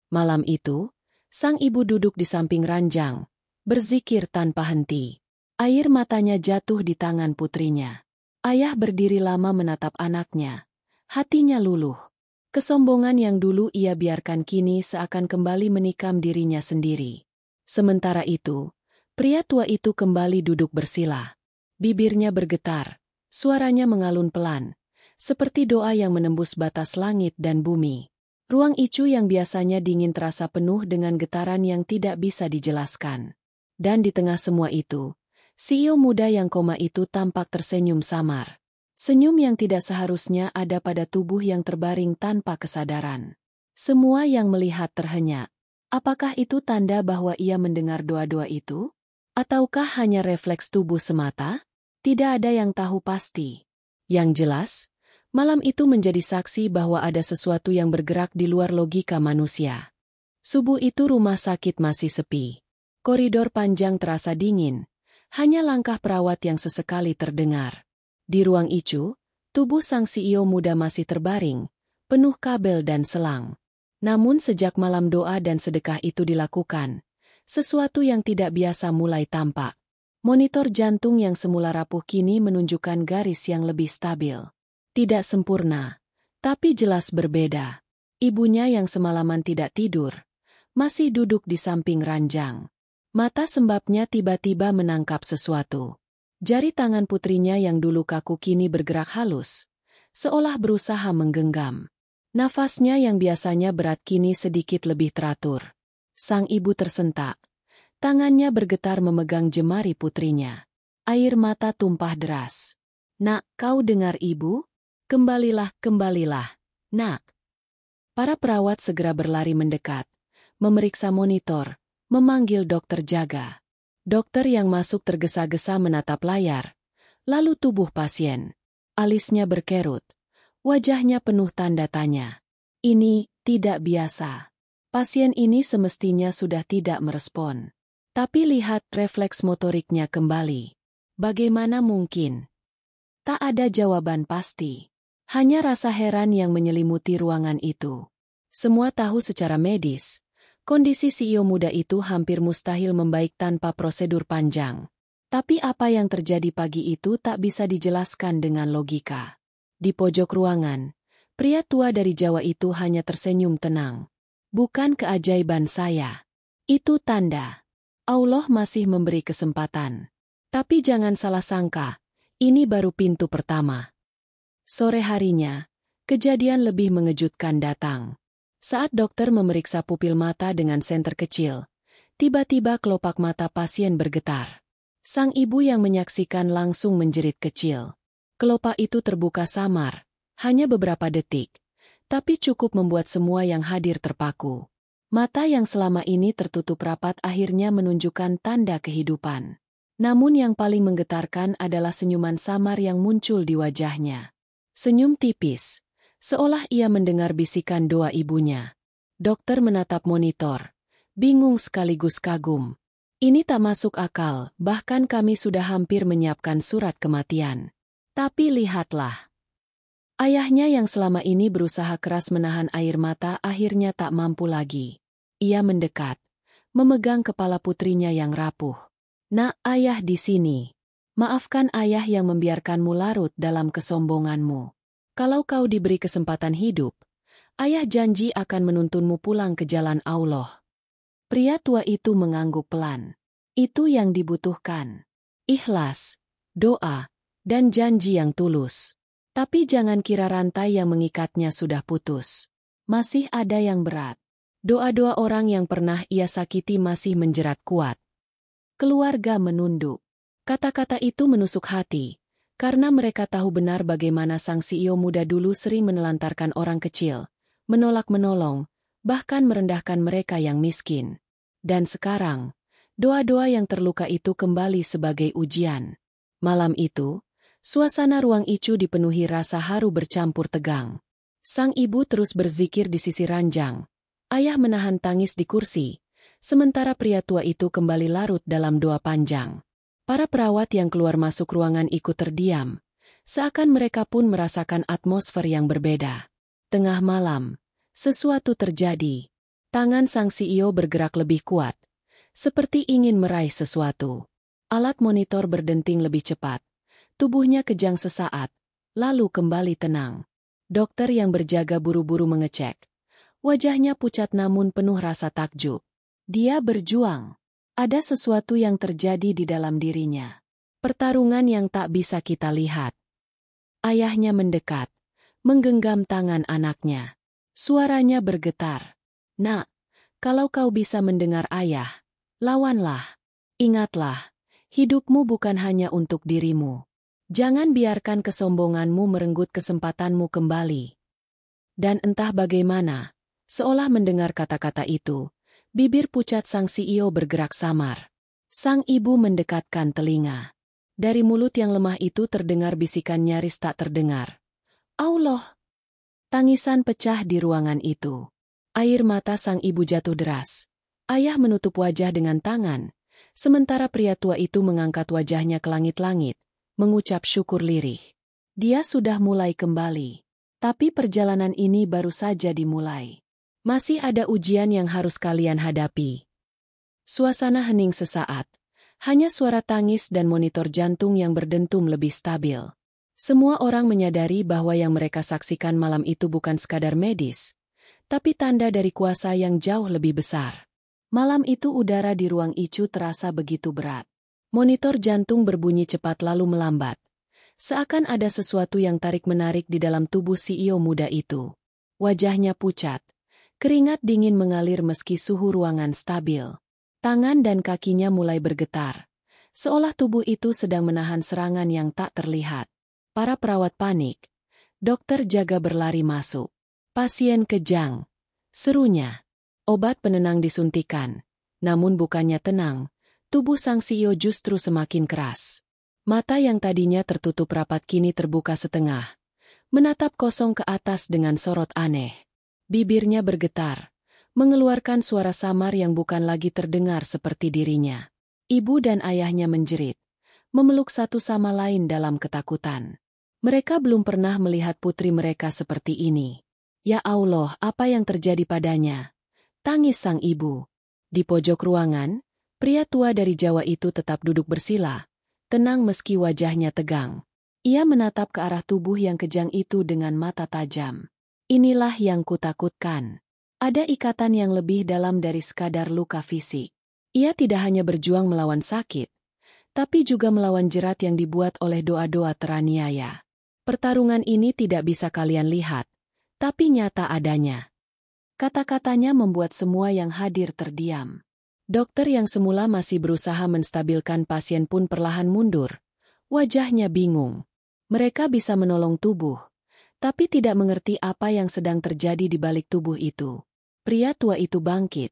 Malam itu, sang ibu duduk di samping ranjang, berzikir tanpa henti. Air matanya jatuh di tangan putrinya. Ayah berdiri lama menatap anaknya. Hatinya luluh. Kesombongan yang dulu ia biarkan kini seakan kembali menikam dirinya sendiri. Sementara itu, pria tua itu kembali duduk bersila. Bibirnya bergetar, suaranya mengalun pelan, seperti doa yang menembus batas langit dan bumi. Ruang Icu yang biasanya dingin terasa penuh dengan getaran yang tidak bisa dijelaskan. Dan di tengah semua itu, CEO muda yang koma itu tampak tersenyum samar. Senyum yang tidak seharusnya ada pada tubuh yang terbaring tanpa kesadaran. Semua yang melihat terhenyak. Apakah itu tanda bahwa ia mendengar doa-doa itu? Ataukah hanya refleks tubuh semata? Tidak ada yang tahu pasti. Yang jelas, malam itu menjadi saksi bahwa ada sesuatu yang bergerak di luar logika manusia. Subuh itu rumah sakit masih sepi. Koridor panjang terasa dingin. Hanya langkah perawat yang sesekali terdengar. Di ruang Icu, tubuh sang CEO muda masih terbaring, penuh kabel dan selang. Namun sejak malam doa dan sedekah itu dilakukan, sesuatu yang tidak biasa mulai tampak. Monitor jantung yang semula rapuh kini menunjukkan garis yang lebih stabil. Tidak sempurna, tapi jelas berbeda. Ibunya yang semalaman tidak tidur, masih duduk di samping ranjang. Mata sembabnya tiba-tiba menangkap sesuatu. Jari tangan putrinya yang dulu kaku kini bergerak halus, seolah berusaha menggenggam. Nafasnya yang biasanya berat kini sedikit lebih teratur. Sang ibu tersentak. Tangannya bergetar memegang jemari putrinya. Air mata tumpah deras. Nak, kau dengar ibu? Kembalilah, kembalilah. Nak. Para perawat segera berlari mendekat, memeriksa monitor, memanggil dokter jaga. Dokter yang masuk tergesa-gesa menatap layar, lalu tubuh pasien. Alisnya berkerut, wajahnya penuh tanda tanya. Ini tidak biasa. Pasien ini semestinya sudah tidak merespon. Tapi lihat refleks motoriknya kembali. Bagaimana mungkin? Tak ada jawaban pasti. Hanya rasa heran yang menyelimuti ruangan itu. Semua tahu secara medis, kondisi CEO muda itu hampir mustahil membaik tanpa prosedur panjang. Tapi apa yang terjadi pagi itu tak bisa dijelaskan dengan logika. Di pojok ruangan, pria tua dari Jawa itu hanya tersenyum tenang. Bukan keajaiban saya. Itu tanda. Allah masih memberi kesempatan. Tapi jangan salah sangka, ini baru pintu pertama. Sore harinya, kejadian lebih mengejutkan datang. Saat dokter memeriksa pupil mata dengan senter kecil, tiba-tiba kelopak mata pasien bergetar. Sang ibu yang menyaksikan langsung menjerit kecil. Kelopak itu terbuka samar, hanya beberapa detik, tapi cukup membuat semua yang hadir terpaku. Mata yang selama ini tertutup rapat akhirnya menunjukkan tanda kehidupan. Namun yang paling menggetarkan adalah senyuman samar yang muncul di wajahnya. Senyum tipis, seolah ia mendengar bisikan doa ibunya. Dokter menatap monitor, bingung sekaligus kagum. Ini tak masuk akal, bahkan kami sudah hampir menyiapkan surat kematian. Tapi lihatlah. Ayahnya yang selama ini berusaha keras menahan air mata akhirnya tak mampu lagi. Ia mendekat, memegang kepala putrinya yang rapuh. Nak, ayah di sini. Maafkan ayah yang membiarkanmu larut dalam kesombonganmu. Kalau kau diberi kesempatan hidup, ayah janji akan menuntunmu pulang ke jalan Allah. Pria tua itu mengangguk pelan. Itu yang dibutuhkan. Ikhlas, doa, dan janji yang tulus. Tapi jangan kira rantai yang mengikatnya sudah putus. Masih ada yang berat. Doa-doa orang yang pernah ia sakiti masih menjerat kuat. Keluarga menunduk. Kata-kata itu menusuk hati. Karena mereka tahu benar bagaimana sang CEO muda dulu sering menelantarkan orang kecil, menolak menolong, bahkan merendahkan mereka yang miskin. Dan sekarang, doa-doa yang terluka itu kembali sebagai ujian. Malam itu, suasana ruang Icu dipenuhi rasa haru bercampur tegang. Sang ibu terus berzikir di sisi ranjang. Ayah menahan tangis di kursi, sementara pria tua itu kembali larut dalam doa panjang. Para perawat yang keluar masuk ruangan ikut terdiam, seakan mereka pun merasakan atmosfer yang berbeda. Tengah malam, sesuatu terjadi. Tangan sang CEO bergerak lebih kuat, seperti ingin meraih sesuatu. Alat monitor berdenting lebih cepat. Tubuhnya kejang sesaat, lalu kembali tenang. Dokter yang berjaga buru-buru mengecek. Wajahnya pucat namun penuh rasa takjub. Dia berjuang. Ada sesuatu yang terjadi di dalam dirinya. Pertarungan yang tak bisa kita lihat. Ayahnya mendekat, menggenggam tangan anaknya. Suaranya bergetar. Nak, kalau kau bisa mendengar ayah, lawanlah. Ingatlah, hidupmu bukan hanya untuk dirimu. Jangan biarkan kesombonganmu merenggut kesempatanmu kembali. Dan entah bagaimana, seolah mendengar kata-kata itu, bibir pucat sang CEO bergerak samar. Sang ibu mendekatkan telinga. Dari mulut yang lemah itu terdengar bisikan nyaris tak terdengar. Allah! Tangisan pecah di ruangan itu. Air mata sang ibu jatuh deras. Ayah menutup wajah dengan tangan, sementara pria tua itu mengangkat wajahnya ke langit-langit, mengucap syukur lirih. Dia sudah mulai kembali. Tapi perjalanan ini baru saja dimulai. Masih ada ujian yang harus kalian hadapi. Suasana hening sesaat. Hanya suara tangis dan monitor jantung yang berdentum lebih stabil. Semua orang menyadari bahwa yang mereka saksikan malam itu bukan sekadar medis, tapi tanda dari kuasa yang jauh lebih besar. Malam itu udara di ruang Icu terasa begitu berat. Monitor jantung berbunyi cepat lalu melambat. Seakan ada sesuatu yang tarik-menarik di dalam tubuh CEO muda itu. Wajahnya pucat. Keringat dingin mengalir meski suhu ruangan stabil. Tangan dan kakinya mulai bergetar. Seolah tubuh itu sedang menahan serangan yang tak terlihat. Para perawat panik. Dokter jaga berlari masuk. Pasien kejang. Serunya. Obat penenang disuntikan. Namun bukannya tenang, tubuh sang CEO justru semakin keras. Mata yang tadinya tertutup rapat kini terbuka setengah. Menatap kosong ke atas dengan sorot aneh. Bibirnya bergetar, mengeluarkan suara samar yang bukan lagi terdengar seperti dirinya. Ibu dan ayahnya menjerit, memeluk satu sama lain dalam ketakutan. Mereka belum pernah melihat putri mereka seperti ini. Ya Allah, apa yang terjadi padanya? Tangis sang ibu. Di pojok ruangan, pria tua dari Jawa itu tetap duduk bersila, tenang meski wajahnya tegang. Ia menatap ke arah tubuh yang kejang itu dengan mata tajam. Inilah yang kutakutkan. Ada ikatan yang lebih dalam dari sekadar luka fisik. Ia tidak hanya berjuang melawan sakit, tapi juga melawan jerat yang dibuat oleh doa-doa teraniaya. Pertarungan ini tidak bisa kalian lihat, tapi nyata adanya. Kata-katanya membuat semua yang hadir terdiam. Dokter yang semula masih berusaha menstabilkan pasien pun perlahan mundur. Wajahnya bingung. Mereka bisa menolong tubuh, tapi tidak mengerti apa yang sedang terjadi di balik tubuh itu. Pria tua itu bangkit,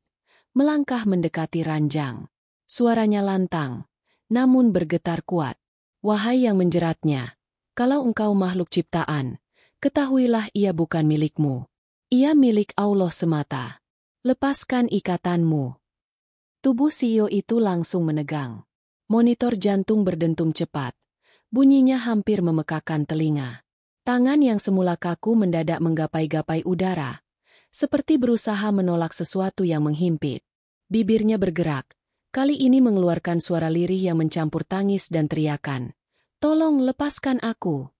melangkah mendekati ranjang. Suaranya lantang, namun bergetar kuat. Wahai yang menjeratnya, kalau engkau makhluk ciptaan, ketahuilah ia bukan milikmu. Ia milik Allah semata. Lepaskan ikatanmu. Tubuh CEO itu langsung menegang. Monitor jantung berdentum cepat. Bunyinya hampir memekakan telinga. Tangan yang semula kaku mendadak menggapai-gapai udara, seperti berusaha menolak sesuatu yang menghimpit. Bibirnya bergerak, kali ini mengeluarkan suara lirih yang mencampur tangis dan teriakan. Tolong lepaskan aku.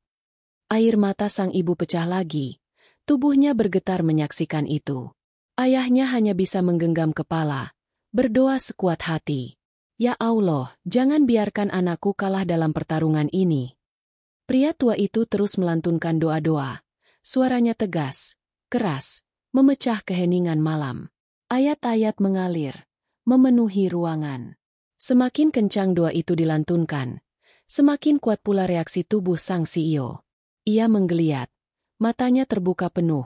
Air mata sang ibu pecah lagi. Tubuhnya bergetar menyaksikan itu. Ayahnya hanya bisa menggenggam kepala, berdoa sekuat hati. Ya Allah, jangan biarkan anakku kalah dalam pertarungan ini. Pria tua itu terus melantunkan doa-doa. Suaranya tegas, keras, memecah keheningan malam. Ayat-ayat mengalir, memenuhi ruangan. Semakin kencang doa itu dilantunkan, semakin kuat pula reaksi tubuh sang CEO. Ia menggeliat, matanya terbuka penuh,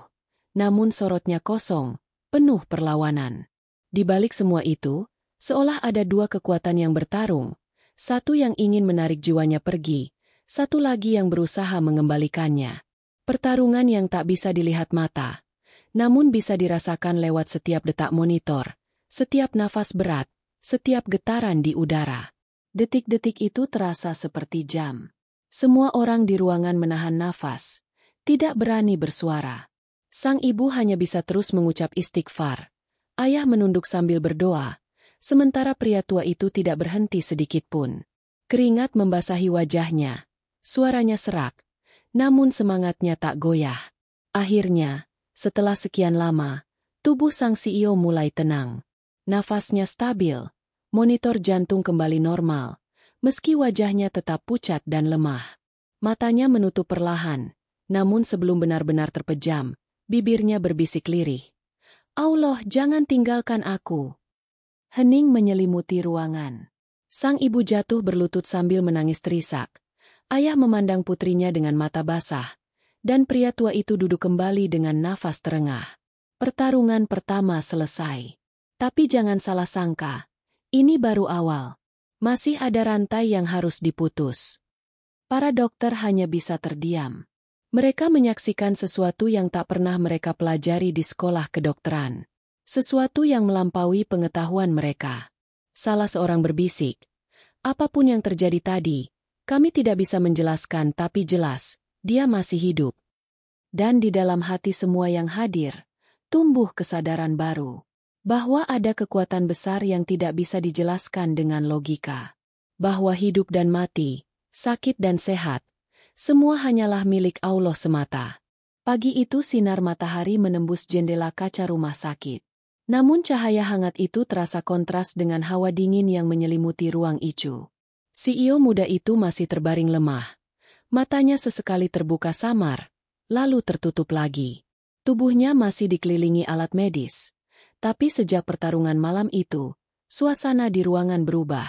namun sorotnya kosong, penuh perlawanan. Di balik semua itu, seolah ada dua kekuatan yang bertarung, satu yang ingin menarik jiwanya pergi, satu lagi yang berusaha mengembalikannya. Pertarungan yang tak bisa dilihat mata, namun bisa dirasakan lewat setiap detak monitor, setiap nafas berat, setiap getaran di udara. Detik-detik itu terasa seperti jam. Semua orang di ruangan menahan nafas, tidak berani bersuara. Sang ibu hanya bisa terus mengucap istighfar. Ayah menunduk sambil berdoa, sementara pria tua itu tidak berhenti sedikit pun. Keringat membasahi wajahnya, suaranya serak, namun semangatnya tak goyah. Akhirnya, setelah sekian lama, tubuh sang CEO mulai tenang. Nafasnya stabil, monitor jantung kembali normal, meski wajahnya tetap pucat dan lemah. Matanya menutup perlahan, namun sebelum benar-benar terpejam, bibirnya berbisik lirih. Allah, jangan tinggalkan aku. Hening menyelimuti ruangan. Sang ibu jatuh berlutut sambil menangis terisak. Ayah memandang putrinya dengan mata basah, dan pria tua itu duduk kembali dengan nafas terengah. Pertarungan pertama selesai. Tapi jangan salah sangka, ini baru awal. Masih ada rantai yang harus diputus. Para dokter hanya bisa terdiam. Mereka menyaksikan sesuatu yang tak pernah mereka pelajari di sekolah kedokteran. Sesuatu yang melampaui pengetahuan mereka. Salah seorang berbisik, apapun yang terjadi tadi, kami tidak bisa menjelaskan tapi jelas, dia masih hidup. Dan di dalam hati semua yang hadir, tumbuh kesadaran baru. Bahwa ada kekuatan besar yang tidak bisa dijelaskan dengan logika. Bahwa hidup dan mati, sakit dan sehat, semua hanyalah milik Allah semata. Pagi itu sinar matahari menembus jendela kaca rumah sakit. Namun cahaya hangat itu terasa kontras dengan hawa dingin yang menyelimuti ruang itu. CEO muda itu masih terbaring lemah. Matanya sesekali terbuka samar, lalu tertutup lagi. Tubuhnya masih dikelilingi alat medis. Tapi sejak pertarungan malam itu, suasana di ruangan berubah.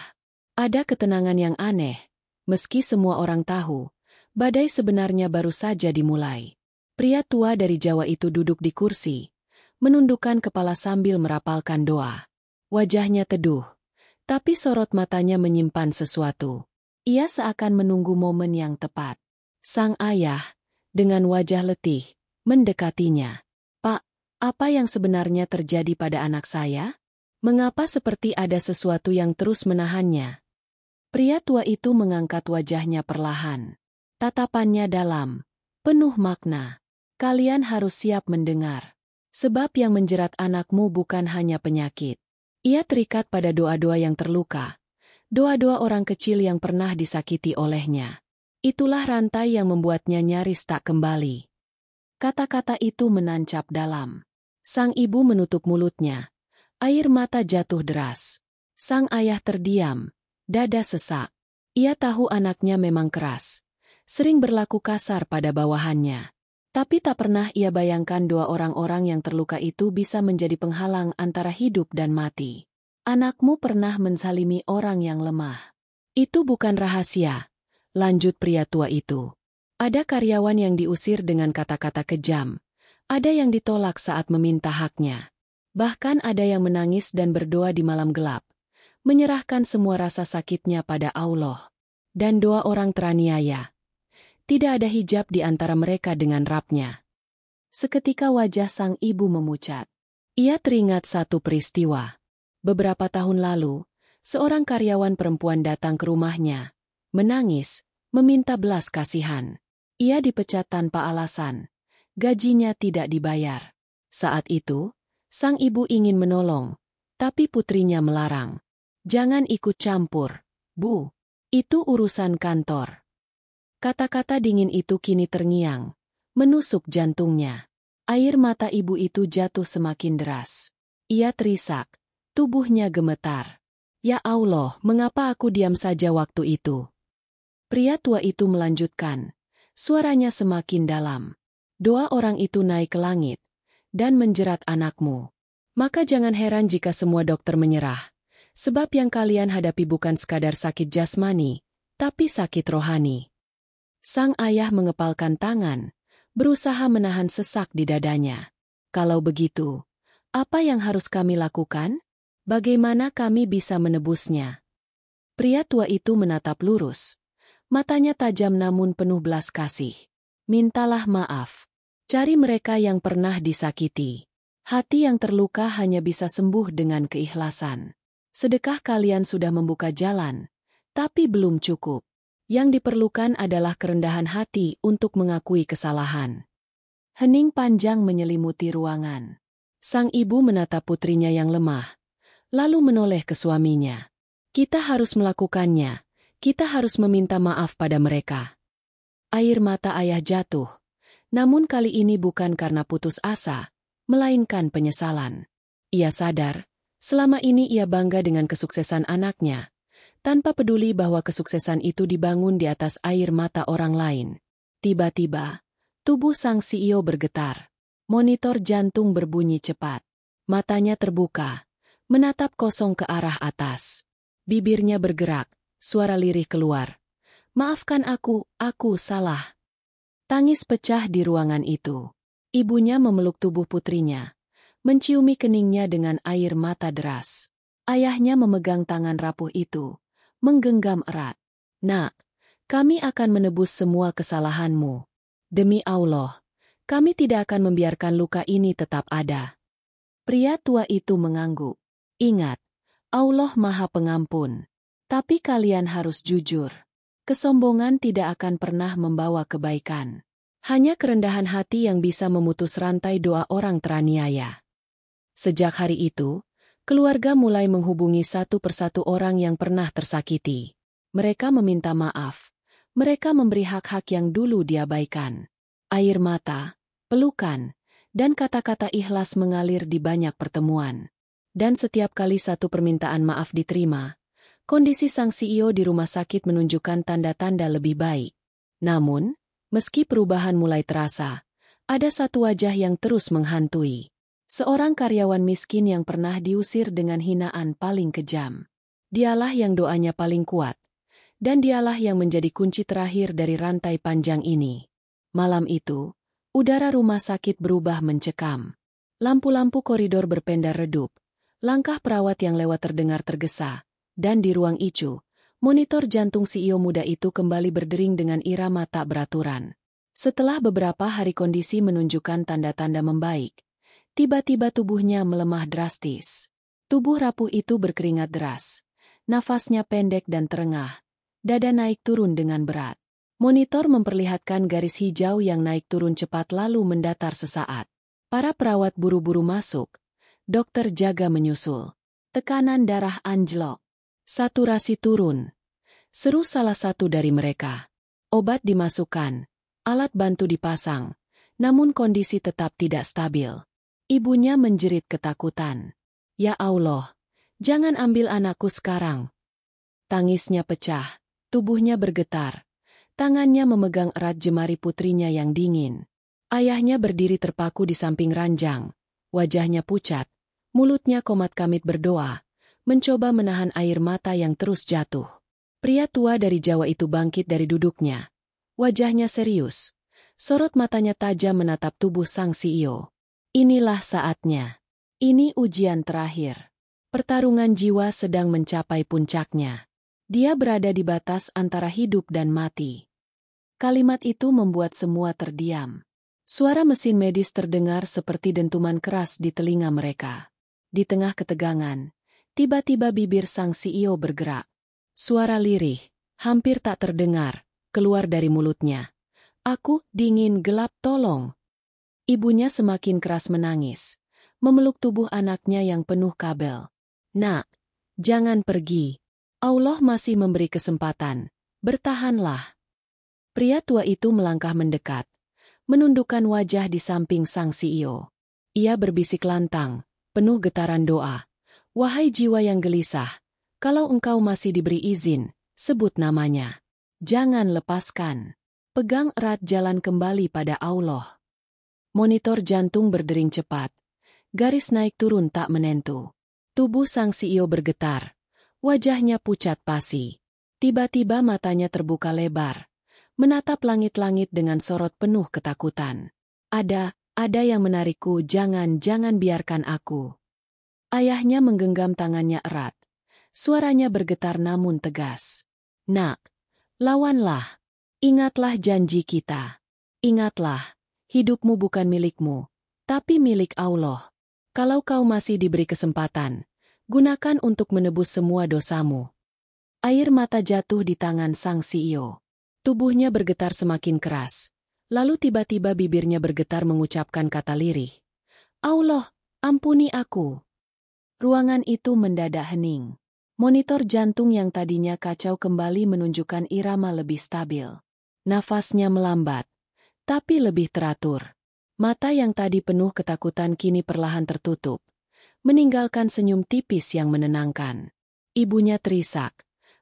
Ada ketenangan yang aneh, meski semua orang tahu, badai sebenarnya baru saja dimulai. Pria tua dari Jawa itu duduk di kursi, menundukkan kepala sambil merapalkan doa. Wajahnya teduh, tapi sorot matanya menyimpan sesuatu. Ia seakan menunggu momen yang tepat. Sang ayah, dengan wajah letih, mendekatinya. Pak, Apa yang sebenarnya terjadi pada anak saya? Mengapa seperti ada sesuatu yang terus menahannya? Pria tua itu mengangkat wajahnya perlahan. Tatapannya dalam, penuh makna. Kalian harus siap mendengar. Sebab yang menjerat anakmu bukan hanya penyakit. Ia terikat pada doa-doa yang terluka. Doa-doa orang kecil yang pernah disakiti olehnya. Itulah rantai yang membuatnya nyaris tak kembali. Kata-kata itu menancap dalam. Sang ibu menutup mulutnya. Air mata jatuh deras. Sang ayah terdiam. Dada sesak. Ia tahu anaknya memang keras. Sering berlaku kasar pada bawahannya. Tapi tak pernah ia bayangkan dua orang-orang yang terluka itu bisa menjadi penghalang antara hidup dan mati. Anakmu pernah menzalimi orang yang lemah. Itu bukan rahasia, lanjut pria tua itu. Ada karyawan yang diusir dengan kata-kata kejam. Ada yang ditolak saat meminta haknya. Bahkan ada yang menangis dan berdoa di malam gelap, menyerahkan semua rasa sakitnya pada Allah. Dan doa orang teraniaya. Tidak ada hijab di antara mereka dengan rapnya. Seketika wajah sang ibu memucat. Ia teringat satu peristiwa. Beberapa tahun lalu, seorang karyawan perempuan datang ke rumahnya, menangis, meminta belas kasihan. Ia dipecat tanpa alasan. Gajinya tidak dibayar. Saat itu, sang ibu ingin menolong, tapi putrinya melarang. Jangan ikut campur, Bu. Itu urusan kantor. Kata-kata dingin itu kini terngiang, menusuk jantungnya. Air mata ibu itu jatuh semakin deras. Ia terisak, tubuhnya gemetar. Ya Allah, mengapa aku diam saja waktu itu? Pria tua itu melanjutkan, suaranya semakin dalam. Doa orang itu naik ke langit, dan menjerat anakmu. Maka jangan heran jika semua dokter menyerah. Sebab yang kalian hadapi bukan sekadar sakit jasmani, tapi sakit rohani. Sang ayah mengepalkan tangan, berusaha menahan sesak di dadanya. Kalau begitu, apa yang harus kami lakukan? Bagaimana kami bisa menebusnya? Pria tua itu menatap lurus. Matanya tajam namun penuh belas kasih. Mintalah maaf. Cari mereka yang pernah disakiti. Hati yang terluka hanya bisa sembuh dengan keikhlasan. Sedekah kalian sudah membuka jalan, tapi belum cukup. Yang diperlukan adalah kerendahan hati untuk mengakui kesalahan. Hening panjang menyelimuti ruangan. Sang ibu menatap putrinya yang lemah, lalu menoleh ke suaminya. Kita harus melakukannya. Kita harus meminta maaf pada mereka. Air mata ayah jatuh. Namun kali ini bukan karena putus asa, melainkan penyesalan. Ia sadar, selama ini ia bangga dengan kesuksesan anaknya, tanpa peduli bahwa kesuksesan itu dibangun di atas air mata orang lain. Tiba-tiba, tubuh sang CEO bergetar. Monitor jantung berbunyi cepat. Matanya terbuka, menatap kosong ke arah atas. Bibirnya bergerak, suara lirih keluar. Maafkan aku salah. Tangis pecah di ruangan itu. Ibunya memeluk tubuh putrinya, menciumi keningnya dengan air mata deras. Ayahnya memegang tangan rapuh itu, menggenggam erat. Nak, kami akan menebus semua kesalahanmu. Demi Allah, kami tidak akan membiarkan luka ini tetap ada. Pria tua itu mengangguk. Ingat, Allah Maha Pengampun. Tapi kalian harus jujur. Kesombongan tidak akan pernah membawa kebaikan. Hanya kerendahan hati yang bisa memutus rantai doa orang teraniaya. Sejak hari itu, keluarga mulai menghubungi satu persatu orang yang pernah tersakiti. Mereka meminta maaf. Mereka memberi hak-hak yang dulu diabaikan. Air mata, pelukan, dan kata-kata ikhlas mengalir di banyak pertemuan. Dan setiap kali satu permintaan maaf diterima, kondisi sang CEO di rumah sakit menunjukkan tanda-tanda lebih baik. Namun, meski perubahan mulai terasa, ada satu wajah yang terus menghantui. Seorang karyawan miskin yang pernah diusir dengan hinaan paling kejam. Dialah yang doanya paling kuat. Dan dialah yang menjadi kunci terakhir dari rantai panjang ini. Malam itu, udara rumah sakit berubah mencekam. Lampu-lampu koridor berpendar redup. Langkah perawat yang lewat terdengar tergesa. Dan di ruang icu, monitor jantung CEO muda itu kembali berdering dengan irama tak beraturan. Setelah beberapa hari kondisi menunjukkan tanda-tanda membaik, Tiba-tiba tubuhnya melemah drastis. Tubuh rapuh itu berkeringat deras. Nafasnya pendek dan terengah. Dada naik turun dengan berat. Monitor memperlihatkan garis hijau yang naik turun cepat lalu mendatar sesaat. Para perawat buru-buru masuk. Dokter jaga menyusul. Tekanan darah anjlok. Saturasi turun. Seru salah satu dari mereka. Obat dimasukkan. Alat bantu dipasang. Namun kondisi tetap tidak stabil. Ibunya menjerit ketakutan. Ya Allah, jangan ambil anakku sekarang. Tangisnya pecah, tubuhnya bergetar. Tangannya memegang erat jemari putrinya yang dingin. Ayahnya berdiri terpaku di samping ranjang. Wajahnya pucat, mulutnya komat-kamit berdoa, mencoba menahan air mata yang terus jatuh. Pria tua dari Jawa itu bangkit dari duduknya. Wajahnya serius. Sorot matanya tajam menatap tubuh sang CEO. Inilah saatnya. Ini ujian terakhir. Pertarungan jiwa sedang mencapai puncaknya. Dia berada di batas antara hidup dan mati. Kalimat itu membuat semua terdiam. Suara mesin medis terdengar seperti dentuman keras di telinga mereka. Di tengah ketegangan, tiba-tiba bibir sang CEO bergerak. Suara lirih, hampir tak terdengar, keluar dari mulutnya. Aku, dingin gelap tolong. Ibunya semakin keras menangis, memeluk tubuh anaknya yang penuh kabel. Nak, jangan pergi. Allah masih memberi kesempatan. Bertahanlah. Pria tua itu melangkah mendekat, menundukkan wajah di samping sang CEO. Ia berbisik lantang, penuh getaran doa. Wahai jiwa yang gelisah, kalau engkau masih diberi izin, sebut namanya. Jangan lepaskan. Pegang erat jalan kembali pada Allah. Monitor jantung berdering cepat. Garis naik turun tak menentu. Tubuh sang CEO bergetar. Wajahnya pucat pasi. Tiba-tiba matanya terbuka lebar. Menatap langit-langit dengan sorot penuh ketakutan. Ada yang menarikku, jangan biarkan aku. Ayahnya menggenggam tangannya erat. Suaranya bergetar namun tegas. Nak, lawanlah. Ingatlah janji kita. Ingatlah. Hidupmu bukan milikmu, tapi milik Allah. Kalau kau masih diberi kesempatan, gunakan untuk menebus semua dosamu. Air mata jatuh di tangan sang CEO. Tubuhnya bergetar semakin keras. Lalu tiba-tiba bibirnya bergetar mengucapkan kata lirih. Allah, ampuni aku. Ruangan itu mendadak hening. Monitor jantung yang tadinya kacau kembali menunjukkan irama lebih stabil. Nafasnya melambat. Tapi lebih teratur. Mata yang tadi penuh ketakutan kini perlahan tertutup, meninggalkan senyum tipis yang menenangkan. Ibunya terisak,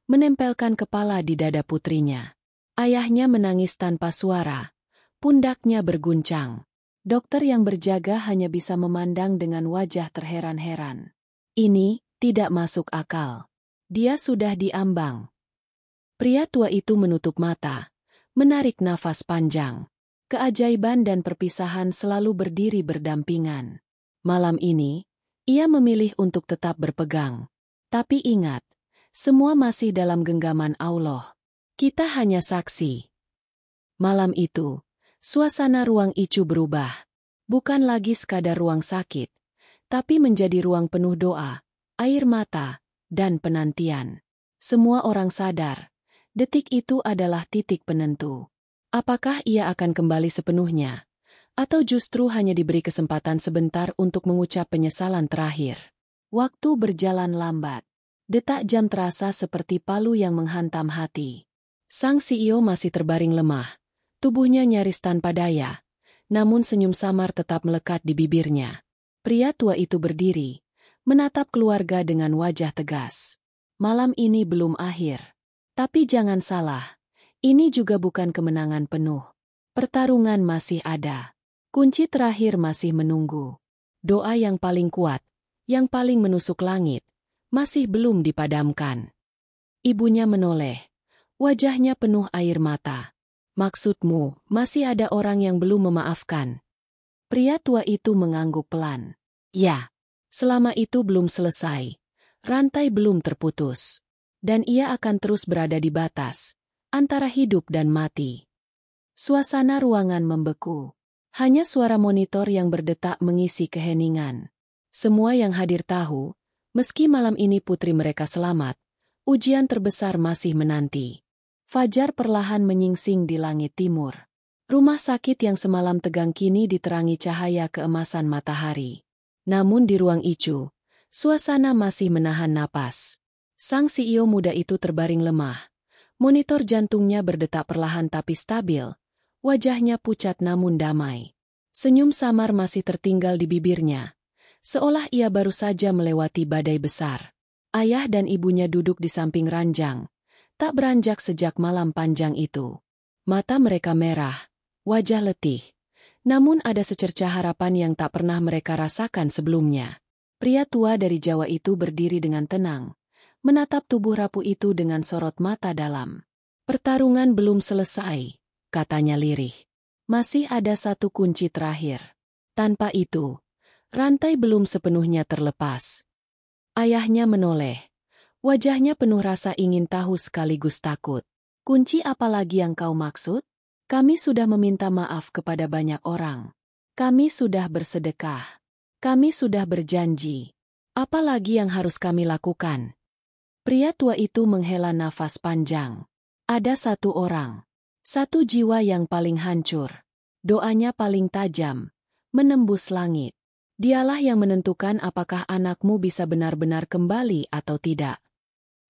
menempelkan kepala di dada putrinya. Ayahnya menangis tanpa suara, pundaknya berguncang. Dokter yang berjaga hanya bisa memandang dengan wajah terheran-heran. Ini tidak masuk akal. Dia sudah diambang. Pria tua itu menutup mata, menarik nafas panjang. Keajaiban dan perpisahan selalu berdiri berdampingan. Malam ini, ia memilih untuk tetap berpegang. Tapi ingat, semua masih dalam genggaman Allah. Kita hanya saksi. Malam itu, suasana ruang Icu berubah. Bukan lagi sekadar ruang sakit, tapi menjadi ruang penuh doa, air mata, dan penantian. Semua orang sadar, detik itu adalah titik penentu. Apakah ia akan kembali sepenuhnya? Atau justru hanya diberi kesempatan sebentar untuk mengucap penyesalan terakhir? Waktu berjalan lambat. Detak jam terasa seperti palu yang menghantam hati. Sang CEO masih terbaring lemah. Tubuhnya nyaris tanpa daya. Namun senyum samar tetap melekat di bibirnya. Pria tua itu berdiri, menatap keluarga dengan wajah tegas. Malam ini belum akhir. Tapi jangan salah. Ini juga bukan kemenangan penuh. Pertarungan masih ada. Kunci terakhir masih menunggu. Doa yang paling kuat, yang paling menusuk langit, masih belum dipadamkan. Ibunya menoleh. Wajahnya penuh air mata. Maksudmu, masih ada orang yang belum memaafkan? Pria tua itu mengangguk pelan. Ya, selama itu belum selesai. Rantai belum terputus. Dan ia akan terus berada di batas. Antara hidup dan mati. Suasana ruangan membeku. Hanya suara monitor yang berdetak mengisi keheningan. Semua yang hadir tahu, meski malam ini putri mereka selamat, ujian terbesar masih menanti. Fajar perlahan menyingsing di langit timur. Rumah sakit yang semalam tegang kini diterangi cahaya keemasan matahari. Namun di ruang Icu, suasana masih menahan napas. Sang CEO muda itu terbaring lemah. Monitor jantungnya berdetak perlahan tapi stabil. Wajahnya pucat namun damai. Senyum samar masih tertinggal di bibirnya. Seolah ia baru saja melewati badai besar. Ayah dan ibunya duduk di samping ranjang. Tak beranjak sejak malam panjang itu. Mata mereka merah. Wajah letih. Namun ada secercah harapan yang tak pernah mereka rasakan sebelumnya. Pria tua dari Jawa itu berdiri dengan tenang. Menatap tubuh rapuh itu dengan sorot mata dalam. Pertarungan belum selesai, katanya lirih. Masih ada satu kunci terakhir. Tanpa itu, rantai belum sepenuhnya terlepas. Ayahnya menoleh. Wajahnya penuh rasa ingin tahu sekaligus takut. Kunci apa lagi yang kau maksud? Kami sudah meminta maaf kepada banyak orang. Kami sudah bersedekah. Kami sudah berjanji. Apa lagi yang harus kami lakukan? Pria tua itu menghela nafas panjang. Ada satu orang. Satu jiwa yang paling hancur. Doanya paling tajam. Menembus langit. Dialah yang menentukan apakah anakmu bisa benar-benar kembali atau tidak.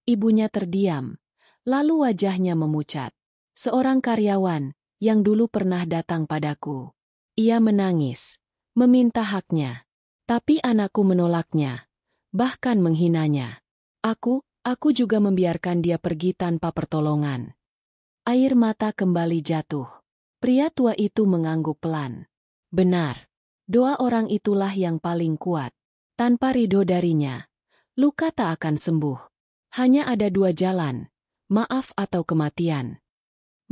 Ibunya terdiam. Lalu wajahnya memucat. Seorang karyawan yang dulu pernah datang padaku. Ia menangis. Meminta haknya. Tapi anakku menolaknya. Bahkan menghinanya. Aku juga membiarkan dia pergi tanpa pertolongan. Air mata kembali jatuh. Pria tua itu mengangguk pelan. Benar. Doa orang itulah yang paling kuat. Tanpa ridho darinya, luka tak akan sembuh. Hanya ada dua jalan, maaf atau kematian.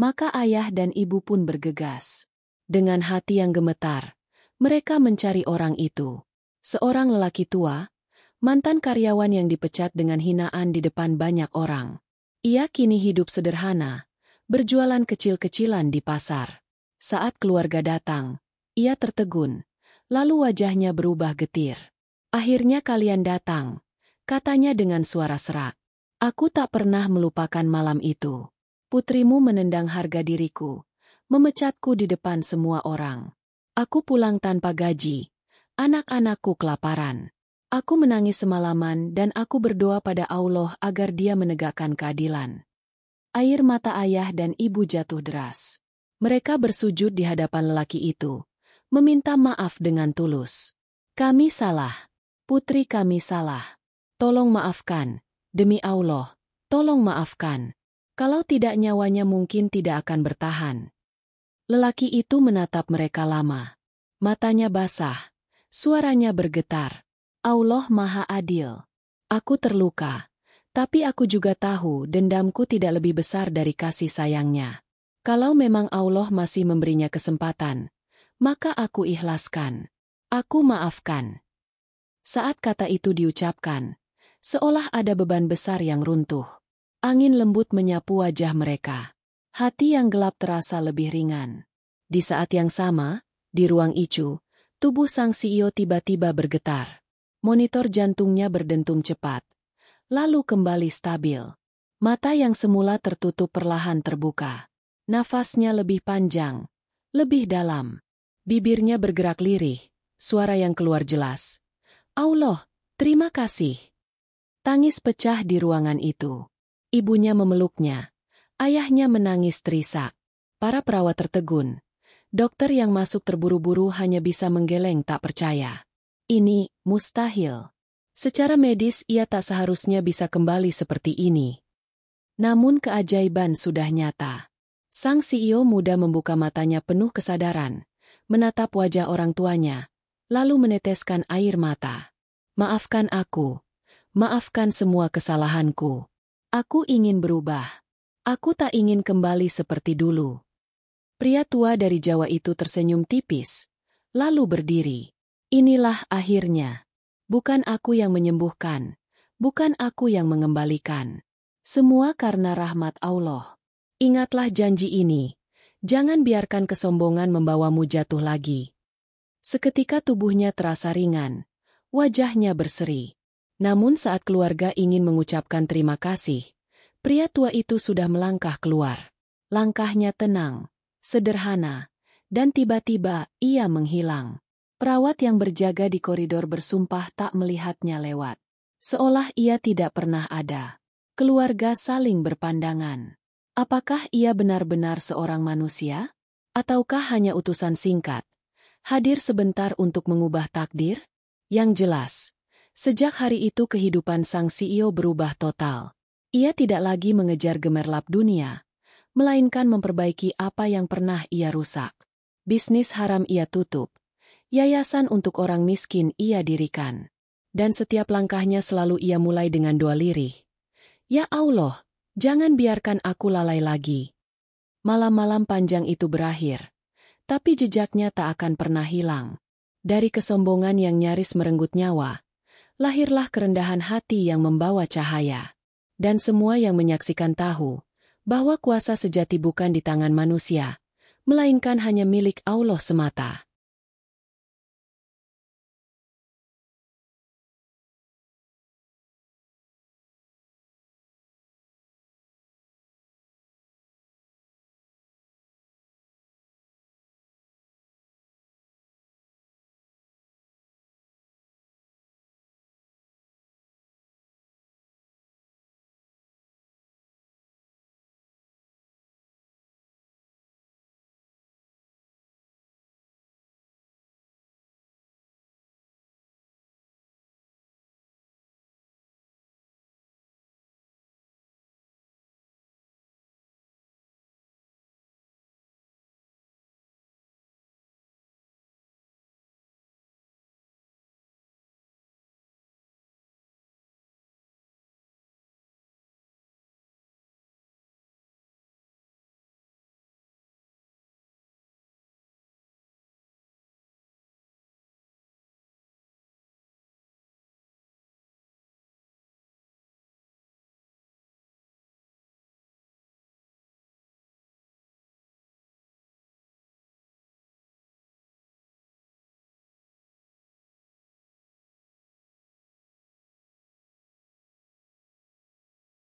Maka ayah dan ibu pun bergegas. Dengan hati yang gemetar, mereka mencari orang itu. Seorang lelaki tua, mantan karyawan yang dipecat dengan hinaan di depan banyak orang. Ia kini hidup sederhana, berjualan kecil-kecilan di pasar. Saat keluarga datang, ia tertegun, lalu wajahnya berubah getir. Akhirnya kalian datang, katanya dengan suara serak. Aku tak pernah melupakan malam itu. Putrimu menendang harga diriku, memecatku di depan semua orang. Aku pulang tanpa gaji, anak-anakku kelaparan. Aku menangis semalaman dan aku berdoa pada Allah agar Dia menegakkan keadilan. Air mata ayah dan ibu jatuh deras. Mereka bersujud di hadapan lelaki itu, meminta maaf dengan tulus. Kami salah. Putri kami salah. Tolong maafkan. Demi Allah, tolong maafkan. Kalau tidak nyawanya mungkin tidak akan bertahan. Lelaki itu menatap mereka lama. Matanya basah. Suaranya bergetar. Allah Maha Adil. Aku terluka, tapi aku juga tahu dendamku tidak lebih besar dari kasih sayangnya. Kalau memang Allah masih memberinya kesempatan, maka aku ikhlaskan. Aku maafkan. Saat kata itu diucapkan, seolah ada beban besar yang runtuh. Angin lembut menyapu wajah mereka. Hati yang gelap terasa lebih ringan. Di saat yang sama, di ruang Icu, tubuh sang CEO tiba-tiba bergetar. Monitor jantungnya berdentum cepat, lalu kembali stabil. Mata yang semula tertutup perlahan terbuka. Nafasnya lebih panjang, lebih dalam. Bibirnya bergerak lirih, suara yang keluar jelas. Allah, terima kasih. Tangis pecah di ruangan itu. Ibunya memeluknya. Ayahnya menangis terisak. Para perawat tertegun. Dokter yang masuk terburu-buru hanya bisa menggeleng tak percaya. Ini mustahil. Secara medis ia tak seharusnya bisa kembali seperti ini. Namun keajaiban sudah nyata. Sang CEO muda membuka matanya penuh kesadaran, menatap wajah orang tuanya, lalu meneteskan air mata. Maafkan aku. Maafkan semua kesalahanku. Aku ingin berubah. Aku tak ingin kembali seperti dulu. Pria tua dari Jawa itu tersenyum tipis, lalu berdiri. Inilah akhirnya. Bukan aku yang menyembuhkan, bukan aku yang mengembalikan. Semua karena rahmat Allah. Ingatlah janji ini. Jangan biarkan kesombongan membawamu jatuh lagi. Seketika tubuhnya terasa ringan, wajahnya berseri. Namun saat keluarga ingin mengucapkan terima kasih, pria tua itu sudah melangkah keluar. Langkahnya tenang, sederhana, dan tiba-tiba ia menghilang. Perawat yang berjaga di koridor bersumpah tak melihatnya lewat. Seolah ia tidak pernah ada. Keluarga saling berpandangan. Apakah ia benar-benar seorang manusia? Ataukah hanya utusan singkat? Hadir sebentar untuk mengubah takdir? Yang jelas, sejak hari itu kehidupan sang CEO berubah total. Ia tidak lagi mengejar gemerlap dunia, melainkan memperbaiki apa yang pernah ia rusak. Bisnis haram ia tutup, yayasan untuk orang miskin ia dirikan. Dan setiap langkahnya selalu ia mulai dengan doa lirih. Ya Allah, jangan biarkan aku lalai lagi. Malam-malam panjang itu berakhir, tapi jejaknya tak akan pernah hilang. Dari kesombongan yang nyaris merenggut nyawa, lahirlah kerendahan hati yang membawa cahaya. Dan semua yang menyaksikan tahu bahwa kuasa sejati bukan di tangan manusia, melainkan hanya milik Allah semata.